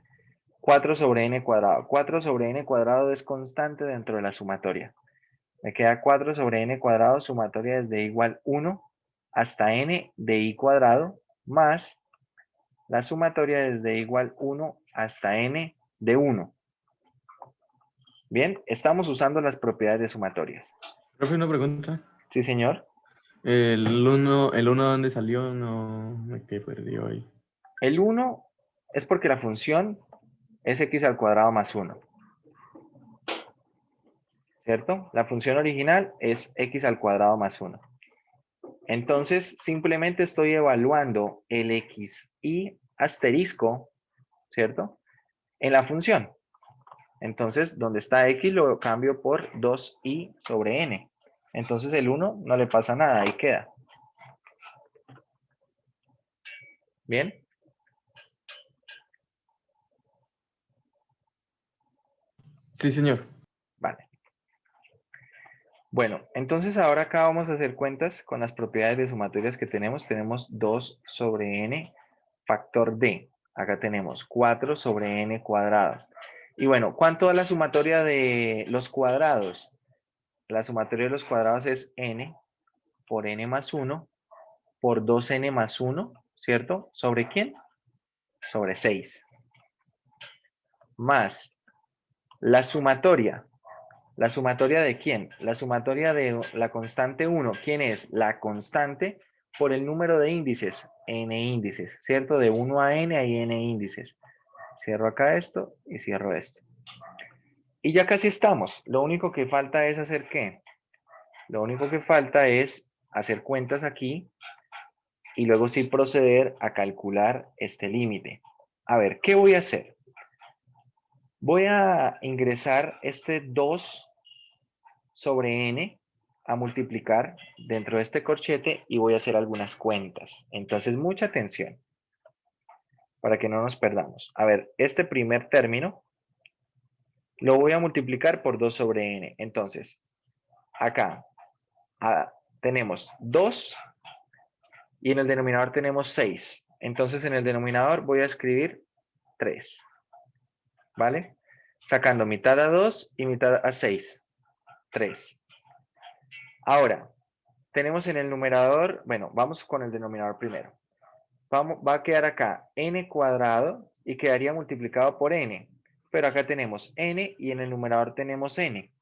Speaker 1: 4 sobre n cuadrado. 4 sobre n cuadrado es constante dentro de la sumatoria. Me queda 4 sobre n cuadrado, sumatoria desde igual 1 hasta n de i cuadrado, más la sumatoria desde igual 1 hasta n de 1. Bien, estamos usando las propiedades de sumatorias.
Speaker 3: Profe, una pregunta.
Speaker 1: Sí, señor.
Speaker 3: ¿El 1 dónde salió? No, me quedé perdido ahí.
Speaker 1: El 1 es porque la función es x al cuadrado más 1. ¿Cierto? La función original es x al cuadrado más 1. Entonces, simplemente estoy evaluando el xi asterisco, ¿cierto? En la función. Entonces, donde está x lo cambio por 2i sobre n. Entonces, el 1 no le pasa nada, ahí queda. ¿Bien?
Speaker 3: Sí, señor.
Speaker 1: Vale. Bueno, entonces ahora acá vamos a hacer cuentas con las propiedades de sumatorias que tenemos. Tenemos 2 sobre n factor d. Acá tenemos 4 sobre n cuadrado. Y bueno, ¿cuánto da la sumatoria de los cuadrados? La sumatoria de los cuadrados es n por n más 1 por 2n más 1, ¿cierto? ¿Sobre quién? Sobre 6. Más la sumatoria. ¿La sumatoria de quién? La sumatoria de la constante 1. ¿Quién es? La constante por el número de índices. N índices, ¿cierto? De 1 a n hay n índices. Cierro acá esto y cierro esto. Y ya casi estamos. Lo único que falta es hacer ¿qué? Lo único que falta es hacer cuentas aquí y luego sí proceder a calcular este límite. A ver, ¿qué voy a hacer? Voy a ingresar este 2 sobre n a multiplicar dentro de este corchete y voy a hacer algunas cuentas. Entonces, mucha atención para que no nos perdamos. A ver, este primer término lo voy a multiplicar por 2 sobre n. Entonces, acá tenemos 2 y en el denominador tenemos 6. Entonces, en el denominador voy a escribir 3. ¿Vale? Sacando mitad a 2 y mitad a 6. 3. Ahora, tenemos en el numerador, bueno, vamos con el denominador primero. Va a quedar acá n cuadrado y quedaría multiplicado por n. Pero acá tenemos n y en el numerador tenemos n.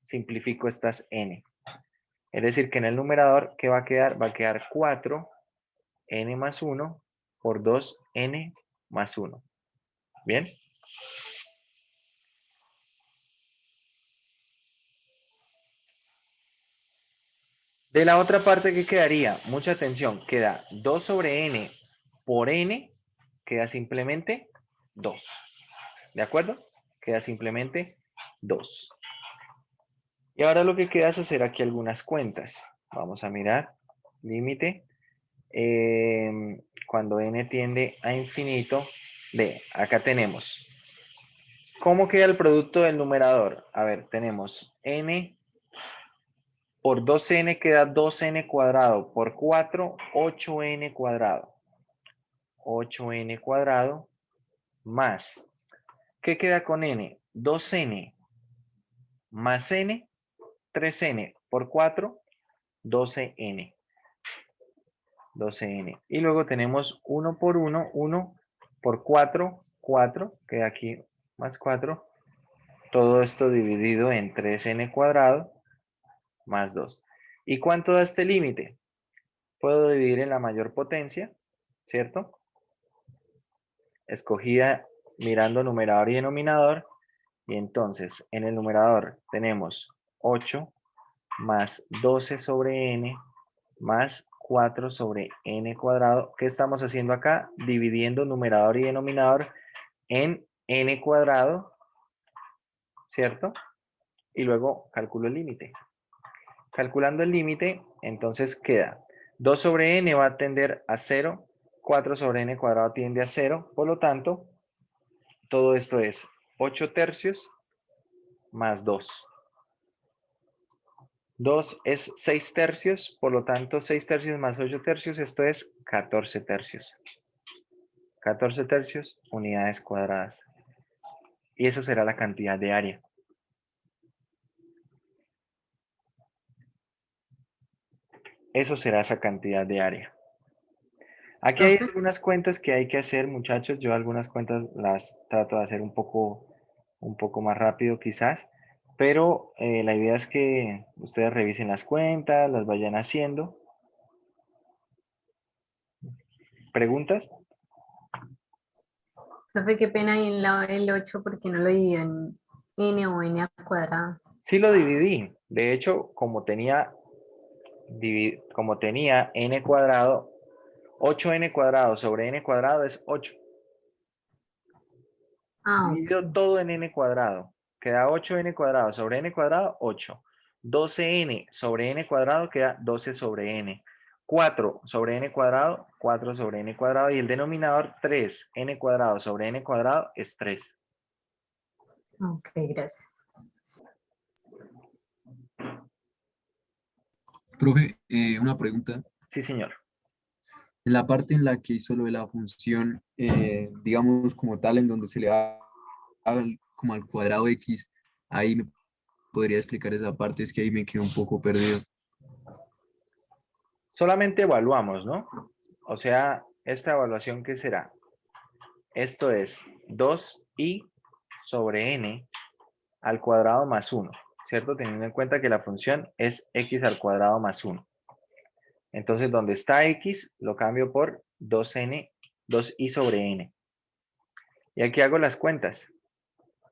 Speaker 1: Simplifico estas n. Es decir, que en el numerador, ¿qué va a quedar? Va a quedar 4 n más 1 por 2 n más 1. ¿Bien? De la otra parte, ¿qué quedaría? Mucha atención. Queda 2 sobre n por n, queda simplemente 2. ¿De acuerdo? Queda simplemente 2. Y ahora lo que queda es hacer aquí algunas cuentas. Vamos a mirar. Límite. Cuando n tiende a infinito. Ve, acá tenemos. ¿Cómo queda el producto del numerador? A ver, tenemos n por 2n queda 2n cuadrado. Por 4, 8n cuadrado. 8n cuadrado más. ¿Qué queda con n? 2n más n, 3n por 4, 12n. 12n. Y luego tenemos 1 por 1, 1 por 4, 4, queda aquí más 4. Todo esto dividido en 3n cuadrado más 2. ¿Y cuánto da este límite? Puedo dividir en la mayor potencia, ¿cierto? Escogida mirando numerador y denominador. Y entonces en el numerador tenemos 8 más 12 sobre n más 4 sobre n cuadrado. ¿Qué estamos haciendo acá? Dividiendo numerador y denominador en n cuadrado, ¿cierto? Y luego calculo el límite. Calculando el límite, entonces queda 2 sobre n va a tender a 0, 4 sobre n cuadrado tiende a 0, por lo tanto, todo esto es 8 tercios más 2. 2 es 6 tercios, por lo tanto 6 tercios más 8 tercios, esto es 14 tercios. 14 tercios, unidades cuadradas. Y esa será la cantidad de área. Eso será esa cantidad de área. Aquí hay algunas cuentas que hay que hacer, muchachos. Yo algunas cuentas las trato de hacer un poco más rápido quizás. Pero la idea es que ustedes revisen las cuentas, las vayan haciendo. ¿Preguntas?
Speaker 8: Profe, qué pena ahí en el 8 porque no lo dividió en n o n al cuadrado.
Speaker 1: Sí lo dividí. De hecho, como tenía n cuadrado, 8n cuadrado sobre n cuadrado es 8.
Speaker 8: Ah,
Speaker 1: Divido todo en n cuadrado. Queda 8n cuadrado sobre n cuadrado, 8. 12n sobre n cuadrado queda 12 sobre n. 4 sobre n cuadrado, 4 sobre n cuadrado. Y el denominador 3, n cuadrado sobre n cuadrado es 3.
Speaker 8: ok, gracias.
Speaker 9: Profe, una pregunta.
Speaker 1: Sí, señor.
Speaker 9: En la parte en la que hizo lo de la función, digamos como tal, en donde se le da como al cuadrado x, ahí me podría explicar esa parte, es que ahí me quedo un poco perdido.
Speaker 1: Solamente evaluamos, ¿no? O sea, esta evaluación, ¿qué será? Esto es 2i sobre n al cuadrado más 1, ¿cierto? Teniendo en cuenta que la función es x al cuadrado más 1. Entonces, donde está x, lo cambio por 2i sobre n. Y aquí hago las cuentas.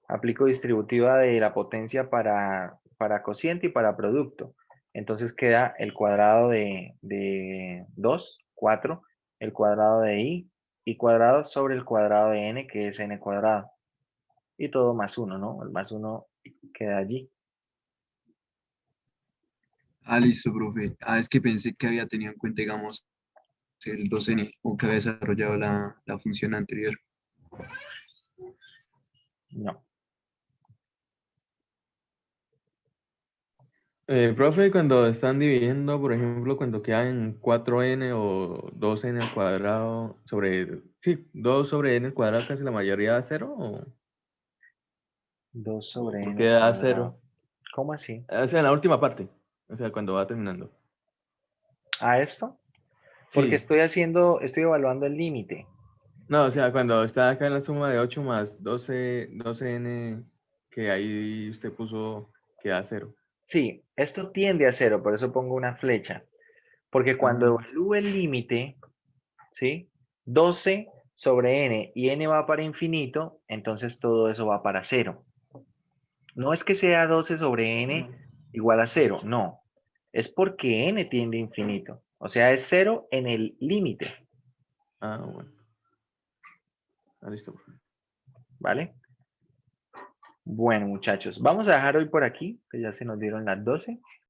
Speaker 1: Aplico distributiva de la potencia para cociente y para producto. Entonces queda el cuadrado de 2, 4, el cuadrado de i cuadrado sobre el cuadrado de n, que es n cuadrado. y todo más 1, ¿no? El más 1 queda allí.
Speaker 9: Ah, listo, profe. Ah, es que pensé que había tenido en cuenta, digamos, el 2n o que había desarrollado la función anterior.
Speaker 1: No.
Speaker 3: Profe, cuando están dividiendo, por ejemplo, cuando quedan 4n o 2n al cuadrado sobre, sí, 2 sobre n al cuadrado, casi la mayoría da 0, o
Speaker 1: 2 sobre
Speaker 3: ¿por
Speaker 1: n
Speaker 3: qué da
Speaker 1: cuadrado.
Speaker 3: 0?
Speaker 1: ¿Cómo así?
Speaker 3: O sea, en la última parte, o sea, cuando va terminando.
Speaker 1: ¿A esto? Porque
Speaker 3: Sí,
Speaker 1: estoy evaluando el límite.
Speaker 3: no, o sea, cuando está acá en la suma de 8 más 12n, que ahí usted puso que da 0.
Speaker 1: Sí, esto tiende a 0, por eso pongo una flecha. Porque cuando evalúo el límite, ¿sí? 12 sobre n y n va para infinito, entonces todo eso va para 0. No es que sea 12 sobre n igual a 0, no. Es porque n tiende a infinito. O sea, es 0 en el límite,
Speaker 3: Ah, bueno. Ah, listo, profe.
Speaker 1: ¿vale? Bueno, muchachos, vamos a dejar hoy por aquí, que ya se nos dieron las 12.